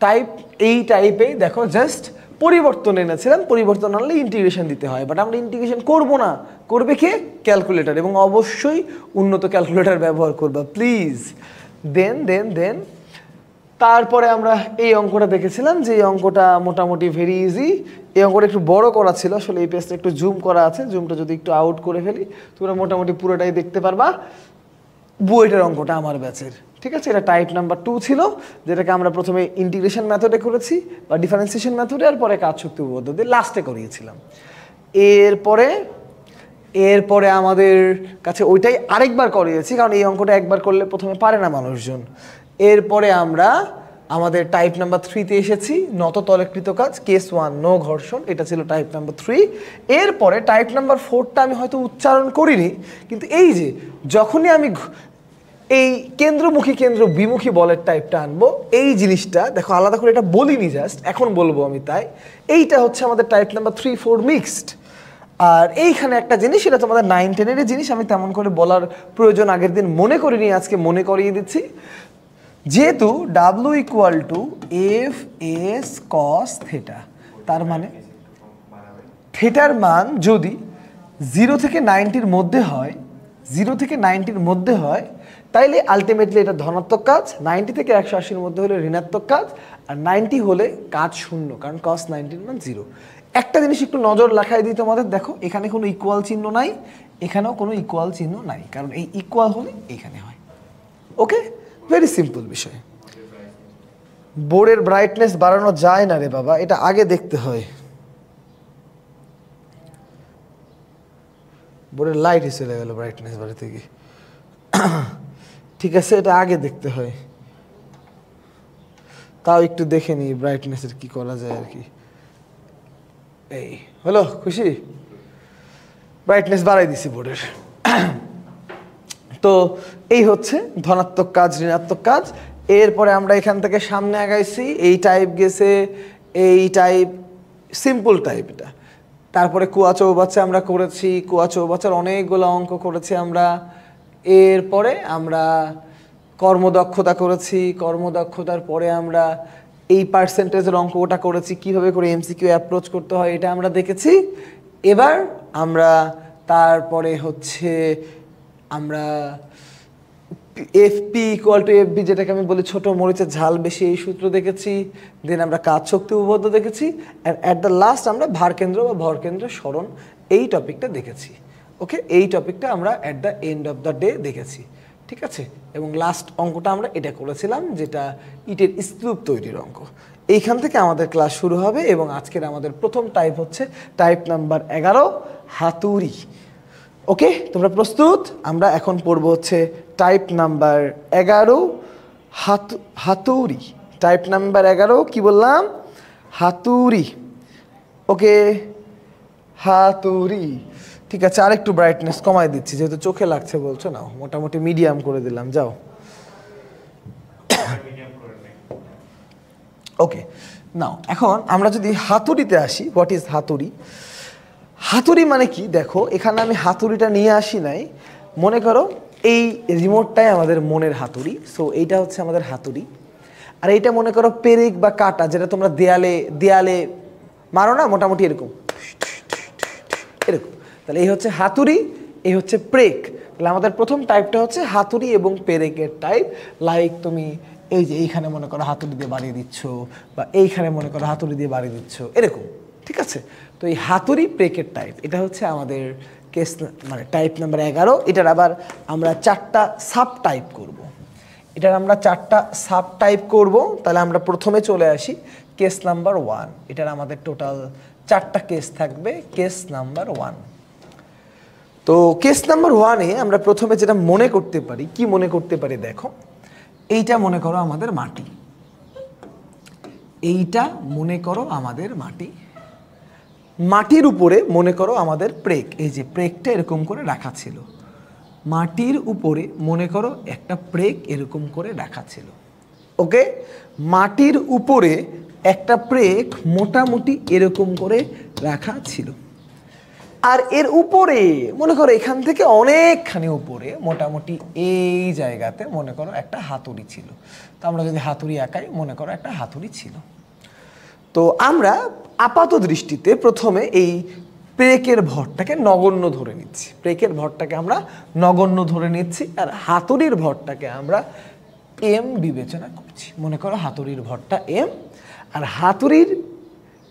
Type এই টাইপেই দেখো just পরিবর্তন এনেছিলাম, পরিবর্তন আনলে ইন্টিগ্রেশন দিতে হয়, বাট আমরা ইন্টিগ্রেশন করব না, করবে কে? ক্যালকুলেটর, এবং অবশ্যই উন্নত ক্যালকুলেটর ব্যবহার করবা প্লিজ। দেন তারপরে আমরা এই অঙ্কটা দেখেছিলাম, যে এই অঙ্কটা মোটামুটি ভেরি ইজি। এই অঙ্কটা একটু বড় করা ছিল, আসলে এই পেজটা একটু জুম করা আছে, জুমটা যদি একটু আউট করে ফেলি তোমরা মোটামুটি পুরোটাই দেখতে পারবা। বুয়েটের অঙ্কটা আমার ব্যাচের, ঠিক আছে? এটা টাইপ নাম্বার 2 ছিল, যেটাকে আমরা প্রথমে ইন্টিগ্রেশন মেথডে করেছি বা ডিফারেন্সিয়েশন মেথডে, আর পরে কাজ শক্তি উপপাদ্য দিয়ে লাস্টে করিয়েছিলাম। এরপরে আমাদের কাছে ওইটাই আরেকবার করিয়েছি, কারণ এই অঙ্কটা একবার করলে প্রথমে পারে না মানুষজন। এরপরে আমরা আমাদের টাইপ নাম্বার 3-তে এসেছি, নত তলেকৃত কাজ, কেস 1 নো ঘর্ষণ, এটা ছিল টাইপ নাম্বার 3। এরপরে টাইপ নাম্বার 4টা আমি হয়তো উচ্চারণ করিনি, কিন্তু এই যে যখনই আমি এই কেন্দ্রমুখী কেন্দ্র বিমুখী বলের টাইপটা আনবো, এই জিনিসটা দেখো আলাদা করে এটা বলিনি, জাস্ট এখন বলবো আমি, তাই এইটা হচ্ছে আমাদের টাইপ নাম্বার 3-4 মিক্সড। আর এইখানে একটা জিনিস, এটা তোমাদের 9-10-এর জিনিস, আমি তেমন করে বলার প্রয়োজন আগের দিন মনে করিনি, আজকে মনে করিয়ে দিচ্ছি। যেহেতু W = F(s) cos θ, তার মানে থেটার মান যদি 0 থেকে 90-র মধ্যে হয়, 0 থেকে 90-র মধ্যে হয়, তাইলে আলটিমেটলি এটা ধনাত্মক কাজ, 90 থেকে 180-র মধ্যে হলে ঋণাত্মক কাজ, আর 90 হলে কাজ শূন্য, কারণ cos 90-র মান 0। একটা জিনিস একটু নজর রাখাই দিই তোমাদের, দেখো এখানে কোনো ইকুয়াল চিহ্ন নাই, এখানেও কোনো ইকুয়াল চিহ্ন নাই, কারণ এই ইকুয়াল হলে এখানে হয়। ওকে, ভেরি সিম্পল বিষয়। বোর্ডের ব্রাইটনেস বাড়ানো যায় না রে বাবা, এটা আগে দেখতে হয়। বোর্ডের লাইট চলে গেল ব্রাইটনেস বাড়াতে গিয়ে, ঠিক আছে, এটা আগে দেখতে হয়। তাও একটু দেখে নিই ব্রাইটনেসের কি করা যায় আর কি। এই হলো, খুশি? ব্রাইটনেস বাড়াই দিছি বোর্ডের। তো এই হচ্ছে ধনাত্মক কাজ, ঋণাত্মক কাজ। এরপরে আমরা এখান থেকে সামনে আগাইছি, এই টাইপ গেছে, এই টাইপ সিম্পল টাইপ এটা। তারপরে কুয়া চৌবাচ্চা আমরা করেছি, কুয়া চৌবাচ্চার অনেকগুলো অঙ্ক করেছি আমরা। এরপরে আমরা কর্মদক্ষতা করেছি, কর্মদক্ষতার পরে আমরা এই পার্সেন্টেজের অঙ্ক ওটা করেছি, কিভাবে করে MCQ অ্যাপ্রোচ করতে হয় এটা আমরা দেখেছি। এবার আমরা তারপরে হচ্ছে আমরা FP = FB, যেটাকে আমি বলি ছোট মরিচের ঝাল বেশি, এই সূত্র দেখেছি। দেন আমরা কাজ শক্তি উপপাদ্য দেখেছি, অ্যান্ড অ্যাট দ্য লাস্ট আমরা ভারকেন্দ্র বা ভরকেন্দ্রের সরণ এই টপিকটা দেখেছি। ওকে, এই টপিকটা আমরা at the end of the day দেখেছি, ঠিক আছে? এবং লাস্ট অঙ্কটা আমরা এটা করেছিলাম, যেটা ইটের স্তূপ তৈরির অঙ্ক। এইখান থেকে আমাদের ক্লাস শুরু হবে, এবং আজকের আমাদের প্রথম টাইপ হচ্ছে টাইপ নাম্বার 11, হাতুড়ি। ওকে, তোমরা প্রস্তুত? আমরা এখন পড়ব হচ্ছে টাইপ নাম্বার 11, হাতুড়ি। টাইপ নাম্বার 11 কি বললাম? হাতুড়ি। ওকে, হাতুড়ি, ঠিক আছে। আর একটু ব্রাইটনেস কমাই দিচ্ছি, যেহেতু চোখে লাগছে বলছো না, মোটামুটি মিডিয়াম করে দিলাম, যাও। ওকে, নাও এখন আমরা যদি হাতুড়িতে আসি, হোয়াট ইজ হাতুড়ি? হাতুড়ি মানে কি? দেখো এখানে আমি হাতুড়িটা নিয়ে আসি নাই, মনে করো এই রিমোটটাই আমাদের মনের হাতুড়ি। সো এইটা হচ্ছে আমাদের হাতুড়ি, আর এইটা মনে করো পেরেক বা কাটা, যেটা তোমরা দেয়ালে মারো না, মোটামুটি এরকম এরকম। তাহলে এই হচ্ছে হাতুড়ি, এই হচ্ছে প্রেক। তাহলে আমাদের প্রথম টাইপটা হচ্ছে হাতুড়ি এবং পেরেকের টাইপ। লাইক তুমি এই যে এইখানে মনে করো হাতুড়ি দিয়ে বাড়িয়ে দিচ্ছ, বা এইখানে মনে করো হাতুড়ি দিয়ে বাড়িয়ে দিচ্ছ, এরকম, ঠিক আছে? তো এই হাতুড়ি প্রেকের টাইপ, এটা হচ্ছে আমাদের কেস মানে টাইপ নাম্বার 11। এটার আবার আমরা 4টা সাব টাইপ করব। এটার আমরা 4টা সাব টাইপ করব। তাহলে আমরা প্রথমে চলে আসি কেস নাম্বার 1। এটার আমাদের টোটাল 4টা কেস থাকবে, কেস নাম্বার 1। তো কেস নাম্বার 1-এ আমরা প্রথমে যেটা মনে করতে পারি, কি মনে করতে পারি দেখো, এইটা মনে করো আমাদের মাটি, এইটা মনে করো আমাদের মাটি, মাটির উপরে মনে করো আমাদের প্রেক, এই যে প্রেকটা এরকম করে রাখা ছিল, মাটির উপরে মনে করো একটা প্রেক এরকম করে রাখা ছিল। ওকে, মাটির উপরে একটা প্রেক মোটামুটি এরকম করে রাখা ছিল। আর এর উপরে মনে করো এখান থেকে অনেকখানি উপরে মোটামুটি এই জায়গাতে মনে করো একটা হাতুড়ি ছিল। তো আমরা যদি হাতুড়ি আঁকাই, মনে করো একটা হাতুড়ি ছিল। তো আমরা আপাত দৃষ্টিতে প্রথমে এই প্রেকের ভরটাকে নগণ্য ধরে নিচ্ছি, প্রেকের ভরটাকে আমরা নগণ্য ধরে নিচ্ছি, আর হাতুড়ির ভরটাকে আমরা এম বিবেচনা করছি। মনে করো হাতুড়ির ভরটা এম, আর হাতুড়ির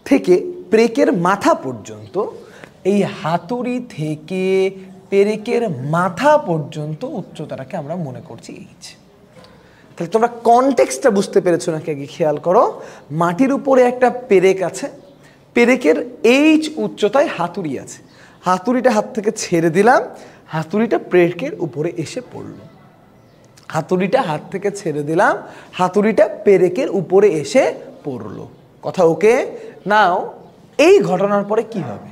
থেকে প্রেকের মাথা পর্যন্ত, এই হাতুড়ি থেকে পেরেকের মাথা পর্যন্ত উচ্চতাটাকে আমরা মনে করছি এইচ। তাহলে তোমরা কনটেক্সটটা বুঝতে পেরেছো নাকি আগে খেয়াল করো। মাটির উপরে একটা পেরেক আছে, পেরেকের এইচ উচ্চতায় হাতুড়ি আছে, হাতুড়িটা হাত থেকে ছেড়ে দিলাম, হাতুড়িটা পেরেকের উপরে এসে পড়লো। হাতুড়িটা হাত থেকে ছেড়ে দিলাম, হাতুড়িটা পেরেকের উপরে এসে পড়লো। কথা ওকে? নাও এই ঘটনার পরে কি হবে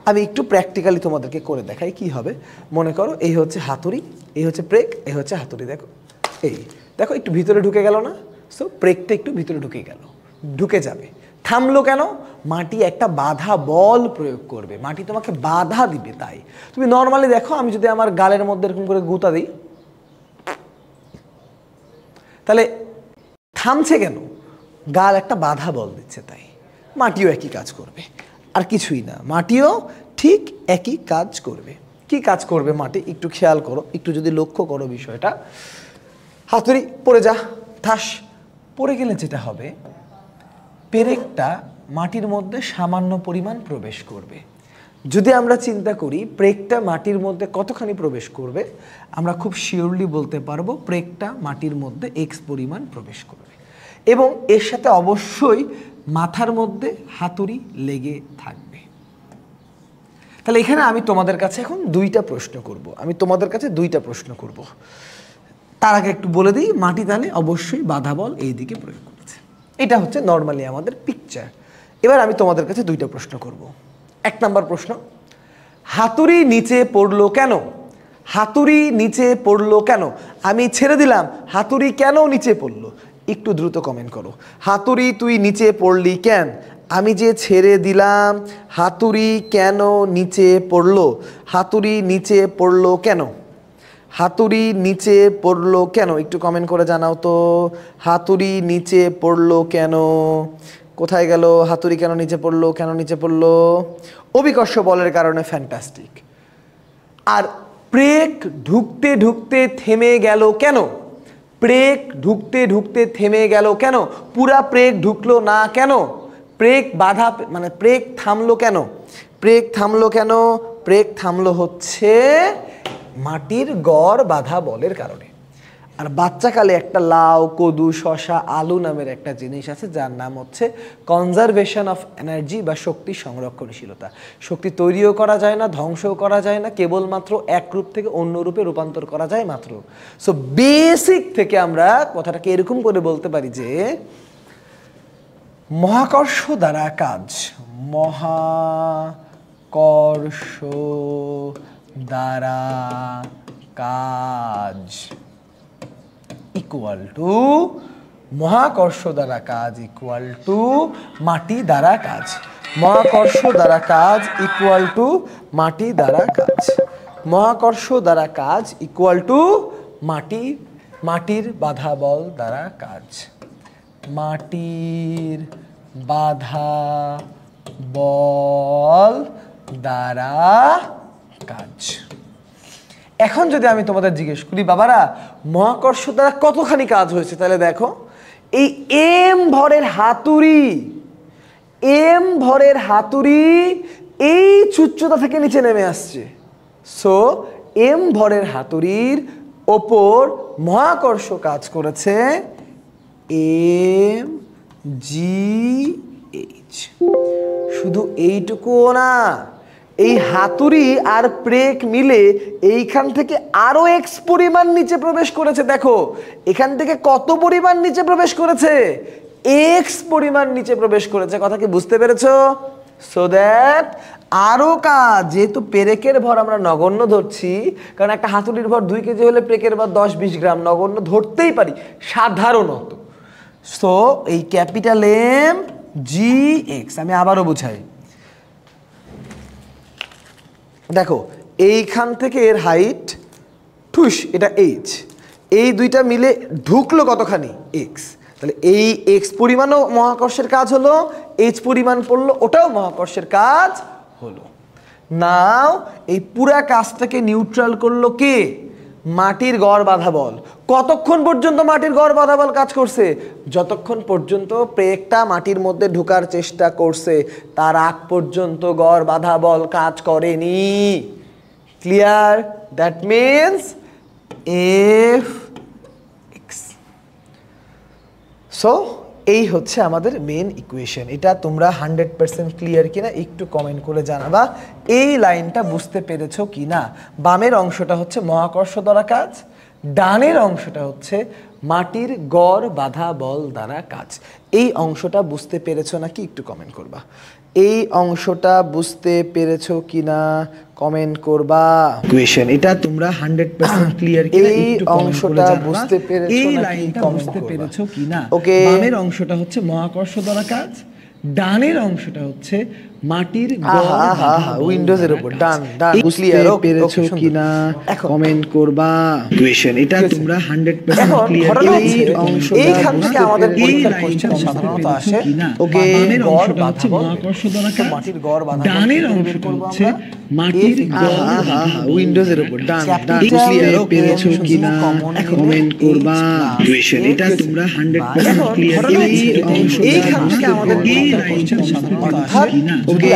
আমি একটু প্র্যাকটিক্যালি তোমাদেরকে করে দেখাই কি হবে। মনে করো এই হচ্ছে হাতুড়ি, এই হচ্ছে প্রেক, এই হচ্ছে হাতুড়ি। দেখো এই দেখো একটু ভিতরে ঢুকে গেল না? সো প্রেকটা একটু ভিতরে ঢুকে গেল, ঢুকে যাবে। থামলো কেন? মাটি একটা বাধা বল প্রয়োগ করবে, মাটি তোমাকে বাধা দিবে। তাই তুমি নর্মালি দেখো, আমি যদি আমার গালের মধ্যে এরকম করে গুঁতা দিই, তাহলে থামছে কেন? গাল একটা বাধা বল দিচ্ছে। তাই মাটিও একই কাজ করবে, আর কিছুই না, মাটিও ঠিক একই কাজ করবে। কি কাজ করবে মাটি? একটু খেয়াল করো, একটু যদি লক্ষ্য করো বিষয়টা। হাতুড়ি পড়ে যা, ঠাস পড়ে গেলে যেটা হবে, পেরেকটা মাটির মধ্যে সামান্য পরিমাণ প্রবেশ করবে। যদি আমরা চিন্তা করি প্রেকটা মাটির মধ্যে কতখানি প্রবেশ করবে, আমরা খুব শিওরলি বলতে পারবো প্রেকটা মাটির মধ্যে এক্স পরিমাণ প্রবেশ করবে, এবং এর সাথে অবশ্যই মাথার মধ্যে হাতুড়ি লেগে থাকবে। তাহলে এখানে আমি তোমাদের কাছে এখন দুইটা প্রশ্ন করব, তার আগে একটু বলে দিই, মাটি তাহলে অবশ্যই বাধা বল এই দিকে প্রয়োগ করেছে। এটা হচ্ছে নর্মালি আমাদের পিকচার। এবার আমি তোমাদের কাছে দুইটা প্রশ্ন করব। 1 নম্বর প্রশ্ন, হাতুড়ি নিচে পড়লো কেন? হাতুড়ি নিচে পড়লো কেন? আমি ছেড়ে দিলাম, হাতুড়ি কেন নিচে পড়লো? একটু দ্রুত কমেন্ট করো। হাতুড়ি তুই নিচে পড়লি কেন? আমি যে ছেড়ে দিলাম, হাতুড়ি কেন নিচে পড়লো? হাতুড়ি নিচে পড়লো কেন? হাতুড়ি নিচে পড়লো কেন? একটু কমেন্ট করে জানাও তো, হাতুড়ি নিচে পড়লো কেন? কোথায় গেল? হাতুড়ি কেন নিচে পড়লো? কেন নিচে পড়লো? অভিকর্ষ বলের কারণে। ফ্যান্টাস্টিক। আর প্রেক ঢুকতে ঢুকতে থেমে গেল কেন? প্রেক ঢুকতে ঢুকতে থেমে গেল কেন? পুরা প্রেক ঢুকলো না কেন? প্রেক বাধা, মানে প্রেক থামলো কেন? প্রেক থামলো কেন? প্রেক থামলো হচ্ছে মাটির গড় বাধা বলের কারণে। আর বাচ্চাকালে একটা লাউ, কদু, শশা, আলু নামের একটা জিনিস আছে যার নাম হচ্ছে কনজারভেশন অফ এনার্জি বা শক্তি সংরক্ষণশীলতা। শক্তি তৈরিও করা যায় না, ধ্বংসও করা যায় না, কেবলমাত্র এক রূপ থেকে অন্য রূপে রূপান্তর করা যায় মাত্র। সো বেসিক থেকে আমরা কথাটাকে এরকম করে বলতে পারি যে মহাকর্ষ দ্বারা কাজ, মহাকর্ষ দ্বারা কাজ ইকুয়াল টু, মহাকর্ষ দ্বারা কাজ ইকুয়াল টু মাটি দ্বারা কাজ। মহাকর্ষ দ্বারা কাজ ইকুয়াল টু মাটি দ্বারা কাজ। মহাকর্ষ দ্বারা কাজ ইকুয়াল টু মাটির বাধা বল দ্বারা কাজ। মাটির বাধা বল দ্বারা কাজ। এখন যদি আমি তোমাদের জিজ্ঞেস করি, বাবারা মহাকর্ষ দ্বারা কতখানি কাজ হয়েছে, তাহলে দেখো এই এম ভরের হাতুড়ি এই উচ্চতা থেকে নিচে নেমে আসছে। সো এম ভরের হাতুড়ির ওপর মহাকর্ষ কাজ করেছে এম জি এইচ। শুধু এইটুকুও না, এই হাতুড়ি আর প্রেক মিলে এইখান থেকে আরো এক্স পরিমাণ নিচে প্রবেশ করেছে। দেখো এখান থেকে কত পরিমাণ নিচে প্রবেশ করেছে? এক্স পরিমাণ নিচে প্রবেশ করেছে। কথা কি বুঝতে পেরেছো? সো দ্যাট আরো কাজ, যেহেতু পেরেকের ভর আমরা নগণ্য ধরছি, কারণ একটা হাতুড়ির ভর 2 কেজি হলে প্রেকের ভর 10-20 গ্রাম, নগণ্য ধরতেই পারি সাধারণত। সো এই ক্যাপিটাল এম জি এক্স, আমি আবারও বুঝাই, দেখো এইখান থেকে এর হাইট ঠুস, এটা এইচ, এই দুইটা মিলে ঢুকলো কতখানি এক্স, তাহলে এই এক্স পরিমাণও মহাকর্ষের কাজ হলো, এইচ পরিমাণ পড়লো, ওটাও মহাকর্ষের কাজ হলো। নাও এই পুরা কাজটাকে নিউট্রাল করলো কে? মাটির গড় বাধা বল। কতক্ষণ পর্যন্ত মাটির গড় বাধা বল কাজ করছে? যতক্ষণ পর্যন্ত প্রেকটা মাটির মধ্যে ঢোকার চেষ্টা করছে, তার আগ পর্যন্ত গড় বাধা বল কাজ করেনি। Clear? That means F x. So এই হচ্ছে আমাদের মেন ইকুয়েশন। এটা তোমরা 100% ক্লিয়ার কিনা একটু কমেন্ট করে জানাবা। এই লাইনটা বুঝতে পেরেছো কিনা? বামের অংশটা হচ্ছে মহাকর্ষ দ্বারা কাজ, ডানের অংশটা হচ্ছে মাটির গড় বাধা বল দ্বারা কাজ। এই অংশটা বুঝতে পেরেছো নাকি একটু কমেন্ট করবা। এই অংশটা বুঝতে পেরেছো কিনা কমেন্ট করবা। ইকুয়েশন এটা তোমরা 100% ক্লিয়ার কিনা একটু অংশটা বুঝতে পেরেছো নাকি? এই লাইনটা বুঝতে পেরেছো কিনা? ওকে, বামের অংশটা হচ্ছে মহাকর্ষ দ্বারা কাজ, ডানের অংশটা হচ্ছে মাটির গড় বাধা বল। উইন্ডোজের উপর ডান ডান ক্লিয়ার পেরেছো কিনা কমেন্ট করবা। ইকুয়েশন এটা তোমরা 100% ক্লিয়ার। এই অংশটা এইখান থেকে আমাদের পরীক্ষার কোশ্চেন সাধারণত আসে। ওকে, বামের অংশটা হচ্ছে মহাকর্ষ দ্বারা কাজ, মাটির গড় বাধা বল, ডানের অংশটা হচ্ছে মাটির গড় বাধা বল। উইন্ডোজের উপর ডান ডান ক্লিয়ার পেরেছো কিনা কমেন্ট করবা। ইকুয়েশন এটা তোমরা 100% ক্লিয়ার। এই অংশটা এইখান থেকে আমাদের পরীক্ষার কোশ্চেন সাধারণত আসে। ওকে,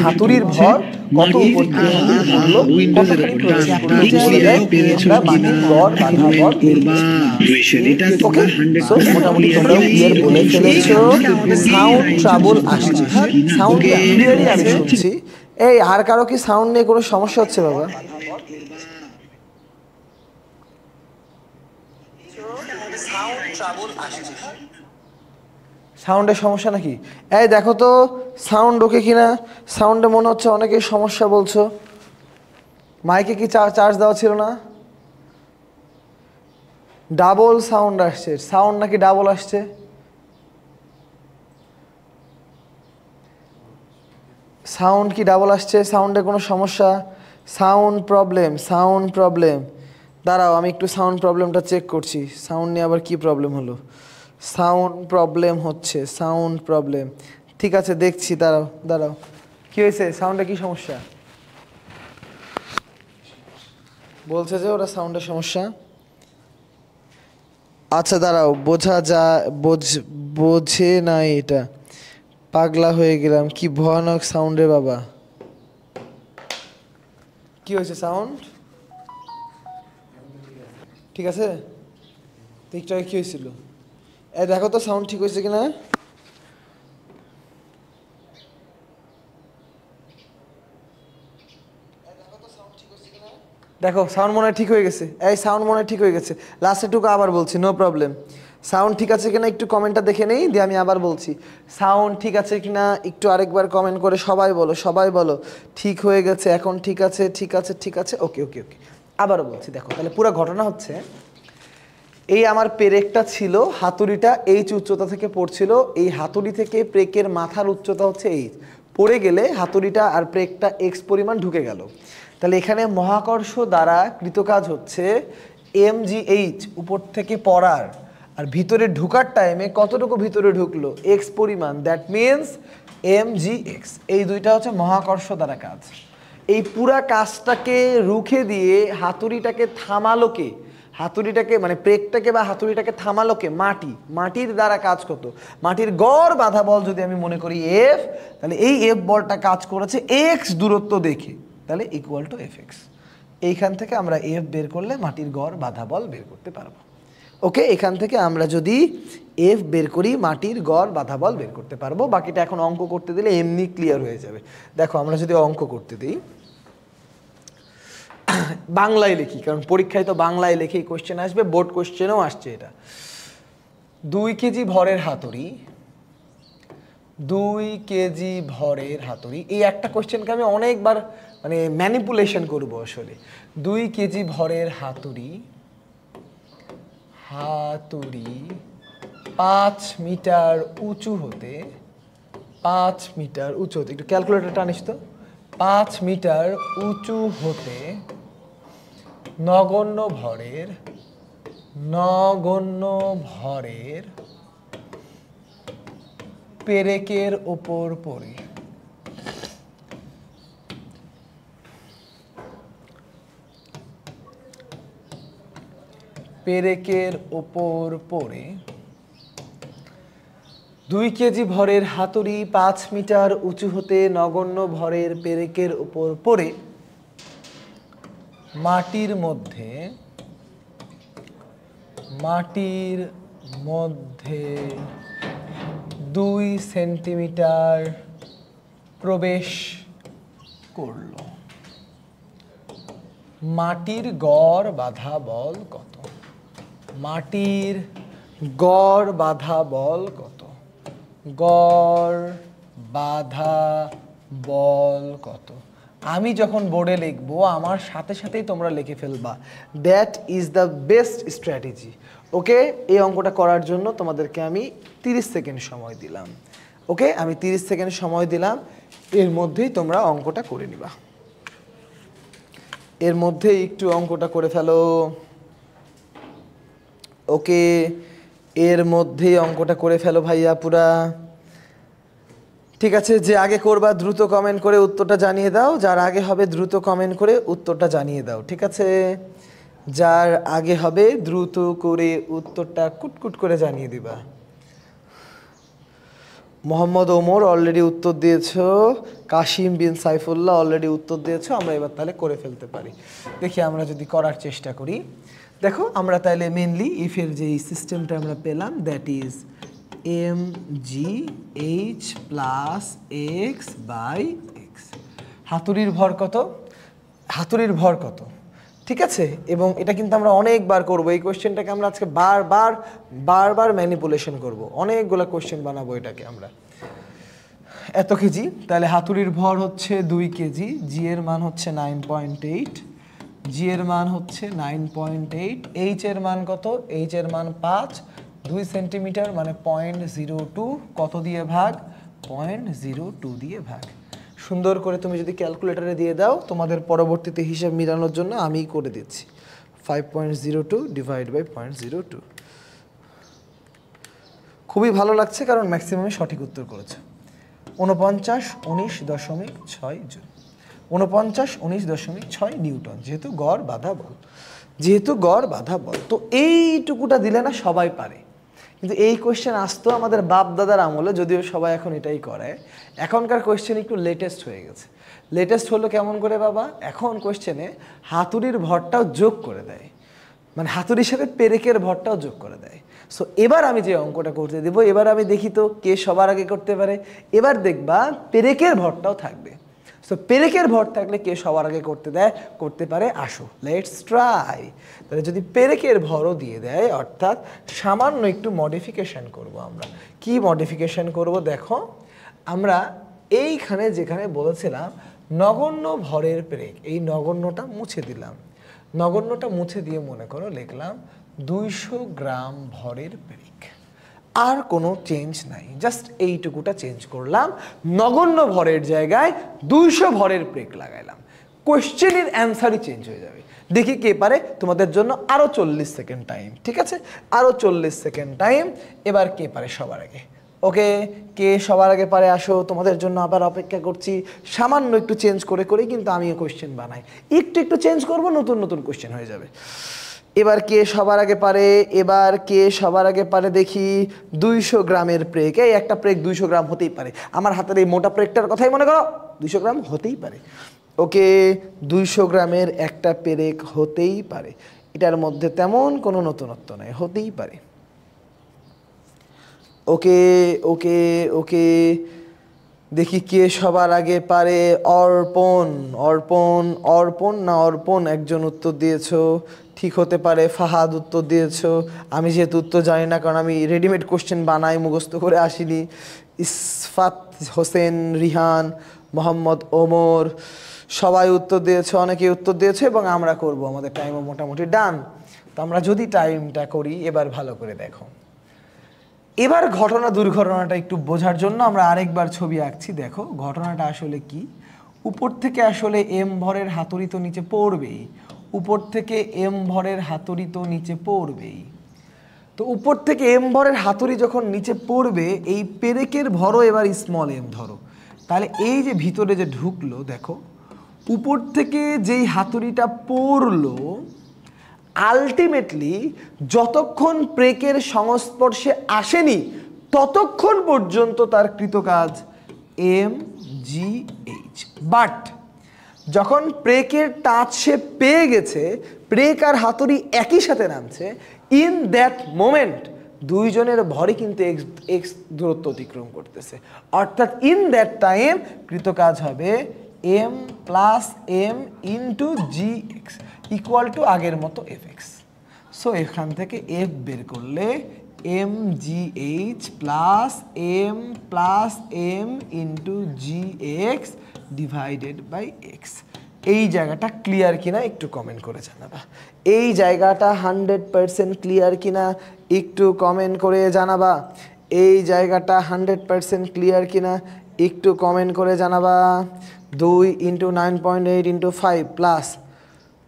হাতুড়ির ভর কত উপর থেকে পড়লো, কতখানি মোটামুটি তোমরা ক্লিয়ার বলে ফেলেছো। সাউন্ড ট্রাবল আসছে, সাউন্ড ক্লিয়ারই আমি শুনছি। এই আর কারো কি সাউন্ড নিয়ে কোনো সমস্যা হচ্ছে বাবা? সাউন্ডের সমস্যা নাকি? এই দেখো তো সাউন্ড ওকে কিনা। সাউন্ডে মনে হচ্ছে অনেকেই সমস্যা বলছো। মাইকে কি চার্জ দেওয়া ছিল না? ডাবল সাউন্ড আসছে, সাউন্ড নাকি ডাবল আসছে? সাউন্ড কি ডাবল আসছে? সাউন্ডে কোনো সমস্যা? Sound problem. দাঁড়াও আমি একটু সাউন্ড প্রবলেমটা চেক করছি। সাউন্ড নিয়ে আবার কি প্রবলেম হলো? সাউন্ড প্রবলেম হচ্ছে, সাউন্ড প্রবলেম। ঠিক আছে দেখছি, দাঁড়াও কি হয়েছে? সাউন্ডে কি সমস্যা বলছে যে ওরা সাউন্ডের সমস্যা। আচ্ছা দাঁড়াও, বোঝে না এটা, পাগলা হয়ে গেলাম, কি ভয়ানক সাউন্ড রে বাবা। কি হয়েছে? সাউন্ড ঠিক আছে? ঠিকঠাক কি হয়েছিল? দেখো তো সাউন্ড ঠিক হয়েছে কিনা। দেখো সাউন্ড মনে হয় ঠিক হয়ে গেছে। সাউন্ড মনে হয় ঠিক হয়ে গেছে। লাস্টের টুকু আবার বলছি, নো প্রবলেম। সাউন্ড ঠিক আছে কিনা একটু কমেন্টটা দেখে নেই, দিয়ে আমি আবার বলছি। সাউন্ড ঠিক আছে কিনা একটু আরেকবার কমেন্ট করে সবাই বলো ঠিক হয়ে গেছে, এখন ঠিক আছে। ওকে। আবারও বলছি, দেখো তাহলে পুরো ঘটনা হচ্ছে এই আমার পেরেকটা ছিল, হাতুড়িটা এইচ উচ্চতা থেকে পড়ছিল, এই হাতুড়ি থেকে প্রেকের মাথার উচ্চতা হচ্ছে এইচ, পড়ে গেলে হাতুড়িটা আর প্রেকটা এক্স পরিমাণ ঢুকে গেল। তাহলে এখানে মহাকর্ষ দ্বারা কৃতকাজ হচ্ছে mgh উপর থেকে পড়ার, আর ভিতরে ঢুকার টাইমে কতটুকু ভিতরে ঢুকলো এক্স পরিমাণ, দ্যাট মিনস mgx। এই দুইটা হচ্ছে মহাকর্ষ দ্বারা কাজ। এই পুরা কাজটাকে রুখে দিয়ে হাতুড়িটাকে থামালো কে? হাতুড়িটাকে মানে প্রেকটাকে বা হাতুড়িটাকে থামালো কে? মাটির দ্বারা কাজ কত? মাটির গড় বাধা বল যদি আমি মনে করি এফ, তাহলে এই এফ বলটা কাজ করেছে এক্স দূরত্ব দেখে, তাহলে ইকুয়াল টু এফ এক্স। এইখান থেকে আমরা এফ বের করলে মাটির গড় বাধা বল বের করতে পারবো। ওকে, এখান থেকে আমরা যদি এফ বের করি মাটির গড় বাধা বল বের করতে পারবো। বাকিটা এখন অঙ্ক করতে দিলে এমনি ক্লিয়ার হয়ে যাবে। দেখো আমরা যদি অঙ্ক করতে দিই, বাংলায় লিখি, কারণ পরীক্ষায় তো বাংলায় লিখেই কোশ্চেন আসবে, বোর্ড কোশ্চেনও আসছে। এটা 2 কেজি ভরের হাতুড়ি, 2 কেজি ভরের হাতুড়ি। এই একটা কোশ্চেনকে আমি অনেকবার মানে ম্যানিপুলেশন করব আসলে। 2 কেজি ভরের হাতুড়ি 5 মিটার উঁচু হতে 5 মিটার উঁচু হতে, একটু ক্যালকুলেটর টানিস তো, 5 মিটার উঁচু হতে নগণ্য ভরের পেরেকের ওপর পড়ে। পেরেকের ওপর পড়ে 2 কেজি ভরের হাতুড়ি 5 মিটার উঁচু হতে নগণ্য ভরের পেরেকের ওপর পড়ে মাটির মধ্যে 2 সেন্টিমিটার প্রবেশ করল। মাটির গড় বাধা বল কত? মাটির গড় বাধা বল কত? গড় বাধা বল কত? আমি যখন বোর্ডে লিখবো আমার সাথে সাথেই তোমরা লিখে ফেলবা, that is the best strategy. Okay, এই অঙ্কটা করার জন্য তোমাদেরকে আমি 30 সেকেন্ড সময় দিলাম। ওকে, আমি 30 সেকেন্ড সময় দিলাম, এর মধ্যেই তোমরা অঙ্কটা করে নিবা। এর মধ্যেই একটু অঙ্কটা করে ফেলো। ওকে, এর মধ্যেই অঙ্কটা করে ফেলো ভাইয়া পুরা। ঠিক আছে, যে আগে করবা দ্রুত কমেন্ট করে উত্তরটা জানিয়ে দাও। যার আগে হবে দ্রুত কমেন্ট করে উত্তরটা জানিয়ে দাও। ঠিক আছে, যার আগে হবে দ্রুত করে উত্তরটা কুটকুট করে জানিয়ে দিবা। মোহাম্মদ ওমর অলরেডি উত্তর দিয়েছো, কাশিম বিন সাইফুল্লাহ অলরেডি উত্তর দিয়েছো। আমরা এবার তাহলে করে ফেলতে পারি। দেখি আমরা যদি করার চেষ্টা করি। দেখো আমরা তাহলে মেনলি ইফের যে সিস্টেমটা আমরা পেলাম, that is mgh plus x by x. হাতুড়ির ভর কত? হাতুড়ির ভর কত? ঠিক আছে, এবং এটা কিন্তু আমরা অনেকবার করবো এই কোয়েশ্চেনটাকে। আমরা আজকে বারবার ম্যানিপুলেশন করব, অনেকগুলো কোয়েশ্চেন বানাবো এটাকে আমরা। এত কেজি, তাহলে হাতুড়ির ভর হচ্ছে 2 কেজি, জি এর মান হচ্ছে 9.8, জি এর মান হচ্ছে 9.8, এইচ এর মান কত? এইচ এর মান 5, 2 সেন্টিমিটার মানে 0.02, কত দিয়ে ভাগ? 0.02 দিয়ে ভাগ। সুন্দর করে তুমি যদি ক্যালকুলেটরে দিয়ে দাও, তোমাদের পরবর্তীতে হিসাব মিলানোর জন্য আমিই করে দিচ্ছি। 5.02 ডিভাইড বাই 0.02। খুবই ভালো লাগছে কারণ ম্যাক্সিমামে সঠিক উত্তর করেছে। 49.19.6 জুল, 49.19.6 নিউটন, যেহেতু গড় বাধা বল। তো এইটুকুটা দিলে না সবাই পারে, কিন্তু এই কোয়েশ্চেন আসতো আমাদের বাপ দাদার আমলে, যদিও সবাই এখন এটাই করে। এখনকার কোয়েশ্চেন একটু লেটেস্ট হয়ে গেছে। লেটেস্ট হলো কেমন করে বাবা? এখন কোয়েশ্চেনে হাতুড়ির ভরটাও যোগ করে দেয়, মানে হাতুড়ির সাথে পেরেকের ভরটাও যোগ করে দেয়। সো এবার আমি যে অঙ্কটা করতে দেবো, এবার আমি দেখি তো কে সবার আগে করতে পারে। এবার দেখবা পেরেকের ভরটাও থাকবে। সো পেরেকের ভর থাকলে কে সবার আগে করতে পারে। আসো লেটস ট্রাই। তাহলে যদি পেরেকের ভরও দিয়ে দেয়, অর্থাৎ সামান্য একটু মডিফিকেশন করব আমরা। কি মডিফিকেশন করব? দেখো আমরা এইখানে যেখানে বলেছিলাম নগণ্য ভরের পেরেক, এই নগণ্যটা মুছে দিলাম। নগণ্যটা মুছে দিয়ে মনে করো লিখলাম 200 গ্রাম ভরের পেরেক। আর কোনো চেঞ্জ নাই, জাস্ট এইটুকুটা চেঞ্জ করলাম। নগণ্য ভরের জায়গায় 200 ভরের পেরেক লাগাইলাম। কোয়েশ্চেনের অ্যান্সারই চেঞ্জ হয়ে যাবে। দেখি কে পারে। তোমাদের জন্য আরও 40 সেকেন্ড টাইম। ঠিক আছে, আরও 40 সেকেন্ড টাইম। এবার কে পারে সবার আগে? ওকে, কে সবার আগে পারে আসো, তোমাদের জন্য আবার অপেক্ষা করছি। সামান্য একটু চেঞ্জ করে কিন্তু আমিও কোয়েশ্চেন বানাই, একটু চেঞ্জ করব, নতুন কোয়েশ্চেন হয়ে যাবে। এবার কে সবার আগে পারে? দেখি 200 গ্রামের প্রেক। এই একটা প্রেক 200 গ্রাম হতেই পারে। আমার হাতের এই মোটা প্রেকটার কথাই মনে করো, 200 গ্রাম হতেই পারে। ওকে, 200 গ্রামের একটা পেরেক হতেই পারে, এটার মধ্যে তেমন কোনো নতুনত্ব নাই, হতেই পারে। ওকে ওকে ওকে, দেখি কে সবার আগে পারে। অর্পণ একজন উত্তর দিয়েছো, ঠিক হতে পারে। ফাহাদ উত্তর দিয়েছো। আমি যেহেতু উত্তর জানি না, কারণ আমি রেডিমেড কোশ্চেন বানাই, মুখস্থ করে আসিনি। ইসফাত হোসেন, রিহান, মোহাম্মদ ওমর সবাই উত্তর দিয়েছো, অনেকেই উত্তর দিয়েছো, এবং আমরা করব। আমাদের টাইমও মোটামুটি ডান। তো আমরা যদি টাইমটা করি, এবার ভালো করে দেখো। এবার ঘটনা দুর্ঘটনাটা একটু বোঝার জন্য আমরা আরেকবার ছবি আঁকছি। দেখো ঘটনাটা আসলে কি, উপর থেকে আসলে এম ভরের হাতুড়ি তো নিচে পড়বেই, উপর থেকে এম ভরের হাতুড়ি তো নিচে পড়বেই। তো উপর থেকে এম ভরের হাতুড়ি যখন নিচে পড়বে, এই পেরেকের ভরও এবার স্মল এম ধরো, তাহলে এই যে ভিতরে যে ঢুকলো, দেখো উপর থেকে যেই হাতুড়িটা পড়লো, আলটিমেটলি যতক্ষণ প্রেকের সংস্পর্শে আসেনি ততক্ষণ পর্যন্ত তার কৃতকাজ এম জি এইচ। বাট যখন প্রেকের টাচ সে পেয়ে গেছে, প্রেক আর হাতুড়ি একই সাথে নামছে, ইন দ্যাট মোমেন্ট দুইজনের ভরই কিন্তু এক্স দূরত্ব অতিক্রম করতেছে, অর্থাৎ ইন দ্যাট টাইম কৃতকাজ হবে M plus M into G X equal to আগের মতো এফ এক্স। সো এখান থেকে এফ বের করলে M G H plus M into G X divided by X. এই জায়গাটা ক্লিয়ার কিনা একটু কমেন্ট করে জানাবা। এই জায়গাটা 100% ক্লিয়ার কিনা একটু কমেন্ট করে জানাবা। এই জায়গাটা 100% ক্লিয়ার কিনা একটু কমেন্ট করে জানাবা। 2 into 9.8 into 5 plus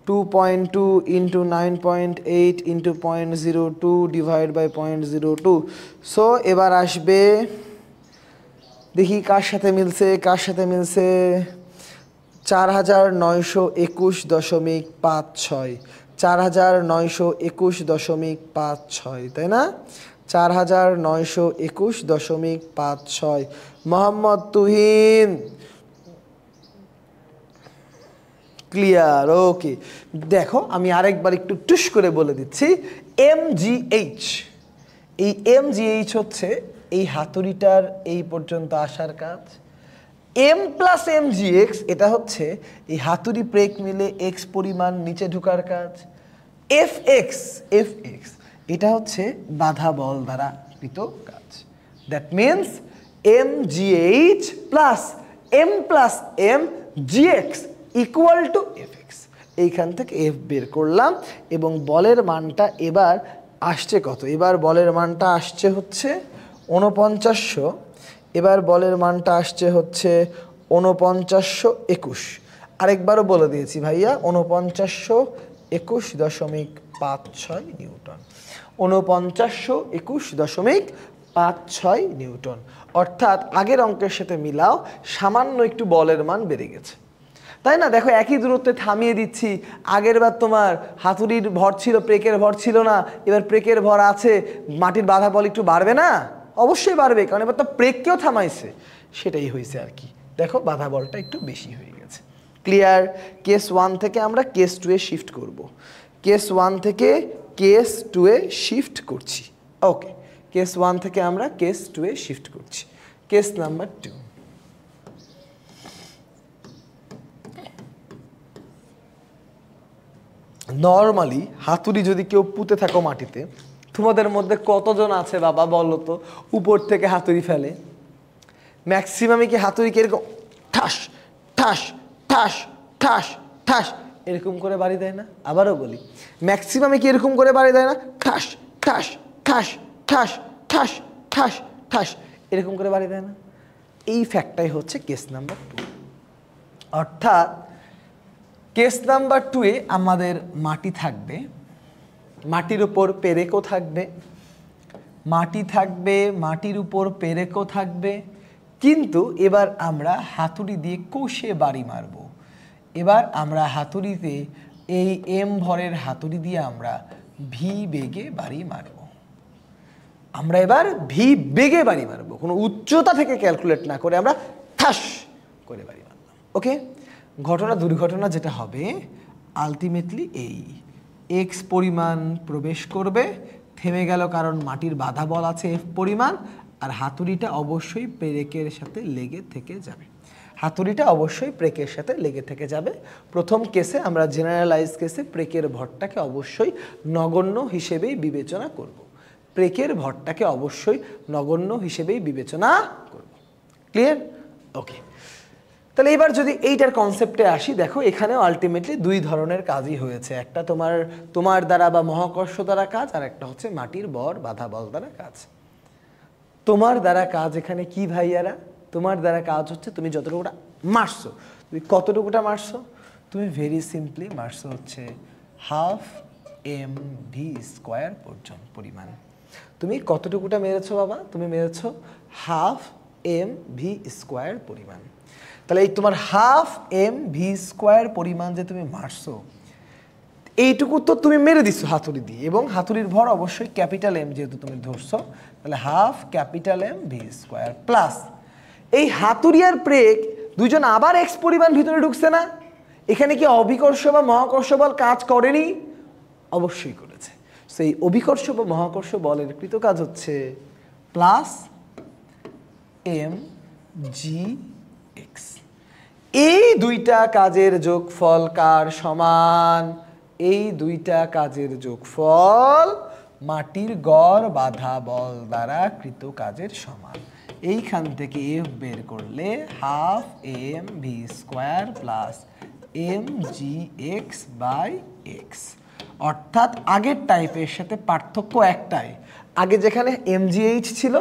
2.2 into 9.8 into 0.02 divide by 0.02। So এবার আসবে, দেখি কার সাথে মিলছে, কার সাথে মিলছে, 4921.56, 4921.56, তাই না? 4921.56। মোহাম্মদ তুহিন ক্লিয়ার, ওকে। দেখো আমি আরেকবার একটু টুস করে বলে দিচ্ছি, এমজিএইচ, এই এমজিএইচ হচ্ছে এই হাতুড়িটার এই পর্যন্ত আসার কাজ। M plus M G X এটা হচ্ছে এই হাতুড়ি প্রেক মিলে এক্স পরিমাণ নিচে ঢুকার কাজ। এফ এক্স এটা হচ্ছে বাধা বল দ্বারা কৃত কাজ। That means M G H plus M G X equal to F X. এইখান থেকে এফ বের করলাম এবং বলের মানটা এবার আসছে কত? এবার বলের মানটা আসছে হচ্ছে 4900। এবার বলের মানটা আসছে হচ্ছে 4921। আরেকবারও বলে দিয়েছি ভাইয়া, 4921.56 নিউটন, 4921.56 নিউটন। অর্থাৎ আগের অঙ্কের সাথে মিলাও, সামান্য একটু বলের মান বেড়ে গেছে, তাই না? দেখো একই দূরত্বে থামিয়ে দিচ্ছি। আগের বার তোমার হাতুড়ির ভর ছিল, প্রেকের ভর ছিল না, এবার প্রেকের ভর আছে, মাটির বাধা বল একটু বাড়বে না? অবশ্যই বাড়বে, কারণ এবার তো প্রেককেও থামাইছে, সেটাই হয়েছে আর কি। দেখো বাধা বলটা একটু বেশি হয়ে গেছে। ক্লিয়ার? কেস 1 থেকে আমরা কেস 2 এ শিফট করব। কেস 1 থেকে কেস 2 এ শিফট করছি। ওকে, কেস 1 থেকে আমরা কেস 2 এ শিফট করছি। Case number 2। নর্মালি হাতুড়ি যদি কেউ পুঁতে থাকো মাটিতে, তোমাদের মধ্যে কতজন আছে বাবা বলো তো উপর থেকে হাতুড়ি ফেলে? ম্যাক্সিমামই কি হাতুড়িকে এরকম ঠাস ঠাস ঠাস ঠাস ঠাস এরকম করে বাড়ি দেয় না? আবারও বলি, ম্যাক্সিমামে কি এরকম করে বাড়ি দেয় না? ঠাস ঠাস ঠাস ঠাস ঠাস ঠাস ঠাস এরকম করে বাড়ি দেয় না? এই ফ্যাক্টটাই হচ্ছে কেস নাম্বার 2। অর্থাৎ কেস নাম্বার 2 এ আমাদের মাটি থাকবে, মাটির উপর পেরেকও থাকবে, মাটি থাকবে, মাটির উপর পেরেকও থাকবে, কিন্তু এবার আমরা হাতুড়ি দিয়ে কষে বাড়ি মারব। এবার আমরা হাতুড়িতে এই এম ভরের হাতুড়ি দিয়ে আমরা ভি বেগে বাড়ি মারব। আমরা এবার ভি বেগে বাড়ি মারব, কোনো উচ্চতা থেকে ক্যালকুলেট না করে আমরা ঠাস করে বাড়ি মারলাম। ওকে, ঘটনা দুর্ঘটনা যেটা হবে আলটিমেটলি এই এক্স পরিমাণ প্রবেশ করবে, থেমে গেল কারণ মাটির বাধা বল আছে এফ পরিমাণ, আর হাতুড়িটা অবশ্যই প্রেকের সাথে লেগে থেকে যাবে। হাতুড়িটা অবশ্যই প্রেকের সাথে লেগে থেকে যাবে। প্রথম কেসে আমরা জেনারেলাইজ কেসে প্রেকের ভরটাকে অবশ্যই নগণ্য হিসেবেই বিবেচনা করব। প্রেকের ভরটাকে অবশ্যই নগণ্য হিসেবেই বিবেচনা করব। ক্লিয়ার? ওকে, তাহলে এবার যদি এইটার কনসেপ্টে আসি, দেখো এখানেও আলটিমেটলি দুই ধরনের কাজই হয়েছে। একটা তোমার দ্বারা বা মহাকর্ষ দ্বারা কাজ, আর একটা হচ্ছে মাটির বর বাধা বল দ্বারা কাজ। তোমার দ্বারা কাজ এখানে কি ভাইয়ারা? তোমার দ্বারা কাজ হচ্ছে তুমি যতটুকুটা মারছো, তুমি কতটুকুটা মারছো? তুমি ভেরি সিম্পলি মারছো হচ্ছে হাফ mv² পর্যন্ত পরিমাণ। তুমি কতটুকুটা মেরেছো বাবা? তুমি মেরেছো হাফ mv² পরিমাণ। তাহলে এই তোমার হাফ mv² পরিমাণ যে তুমি মারছো, এইটুকু তো তুমি মেরে দিচ্ছ হাতুড়ি দিয়ে, এবং হাতুড়ির ভর অবশ্যই ক্যাপিটাল এম যেহেতু তুমি ধরছো, তাহলে হাফ ক্যাপিটাল mv² প্লাস এই হাতুড়ি আর ব্রেক দুজন আবার এক্স পরিমাণ ভিতরে ঢুকছে না? এখানে কি অভিকর্ষ বা মহাকর্ষ বল কাজ করেনি? অবশ্যই করেছে। সেই অভিকর্ষ বা মহাকর্ষ বলের কৃত কাজ হচ্ছে প্লাস mgx। এই দুইটা কাজের যোগফল কার সমান? এই দুইটা কাজের যোগফল মাটির গড় বাধা বল দ্বারা কৃত কাজের সমান। এইখান থেকে এফ বের করলে half mv² plus mgx by X. অর্থাৎ আগের টাইপের সাথে পার্থক্য একটাই, আগে যেখানে mgh ছিল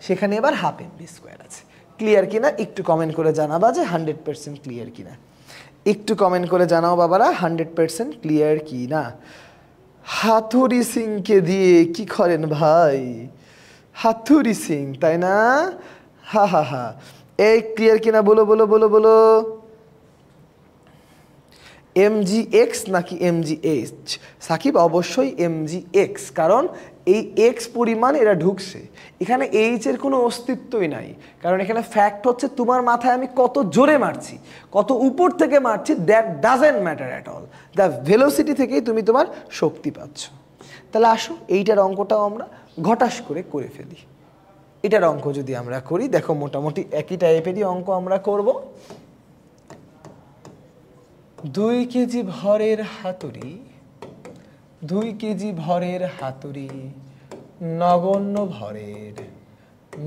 সেখানে এবার হাফ mv² আছে। ক্লিয়ার কিনা একটু কমেন্ট করে জানাবা যে 100% ক্লিয়ার কিনা। একটু কমেন্ট করে জানাও বাবারা 100% ক্লিয়ার কিনা। হাতুড়ি সিংকে দিয়ে কি করেন ভাই? হাতুড়ি সিং, তাই না? হা হা হা। এই ক্লিয়ার কিনা বলো বলো বলো বলো। mgx নাকি mgh? সাকিব অবশ্যই mgx, কারণ এই এক্স পরিমাণ এরা ঢুকছে, এখানে এইচ এর কোনো অস্তিত্বই নাই। কারণ এখানে ফ্যাক্ট হচ্ছে তোমার মাথায় আমি কত জোরে মারছি, কত উপর থেকে মারছি, that doesn't matter at all. The velocity থেকেই তুমি তোমার শক্তি পাচ্ছ। তাহলে আসো এইটার অঙ্কটাও আমরা ঘটাস করে করে ফেলি। এটার অঙ্ক যদি আমরা করি, দেখো মোটামুটি একই টাইপেরই অঙ্ক আমরা করব। 2 কেজি ভরের হাতুড়ি, 2 কেজি ভরের হাতুড়ি, নগণ্য ভরের,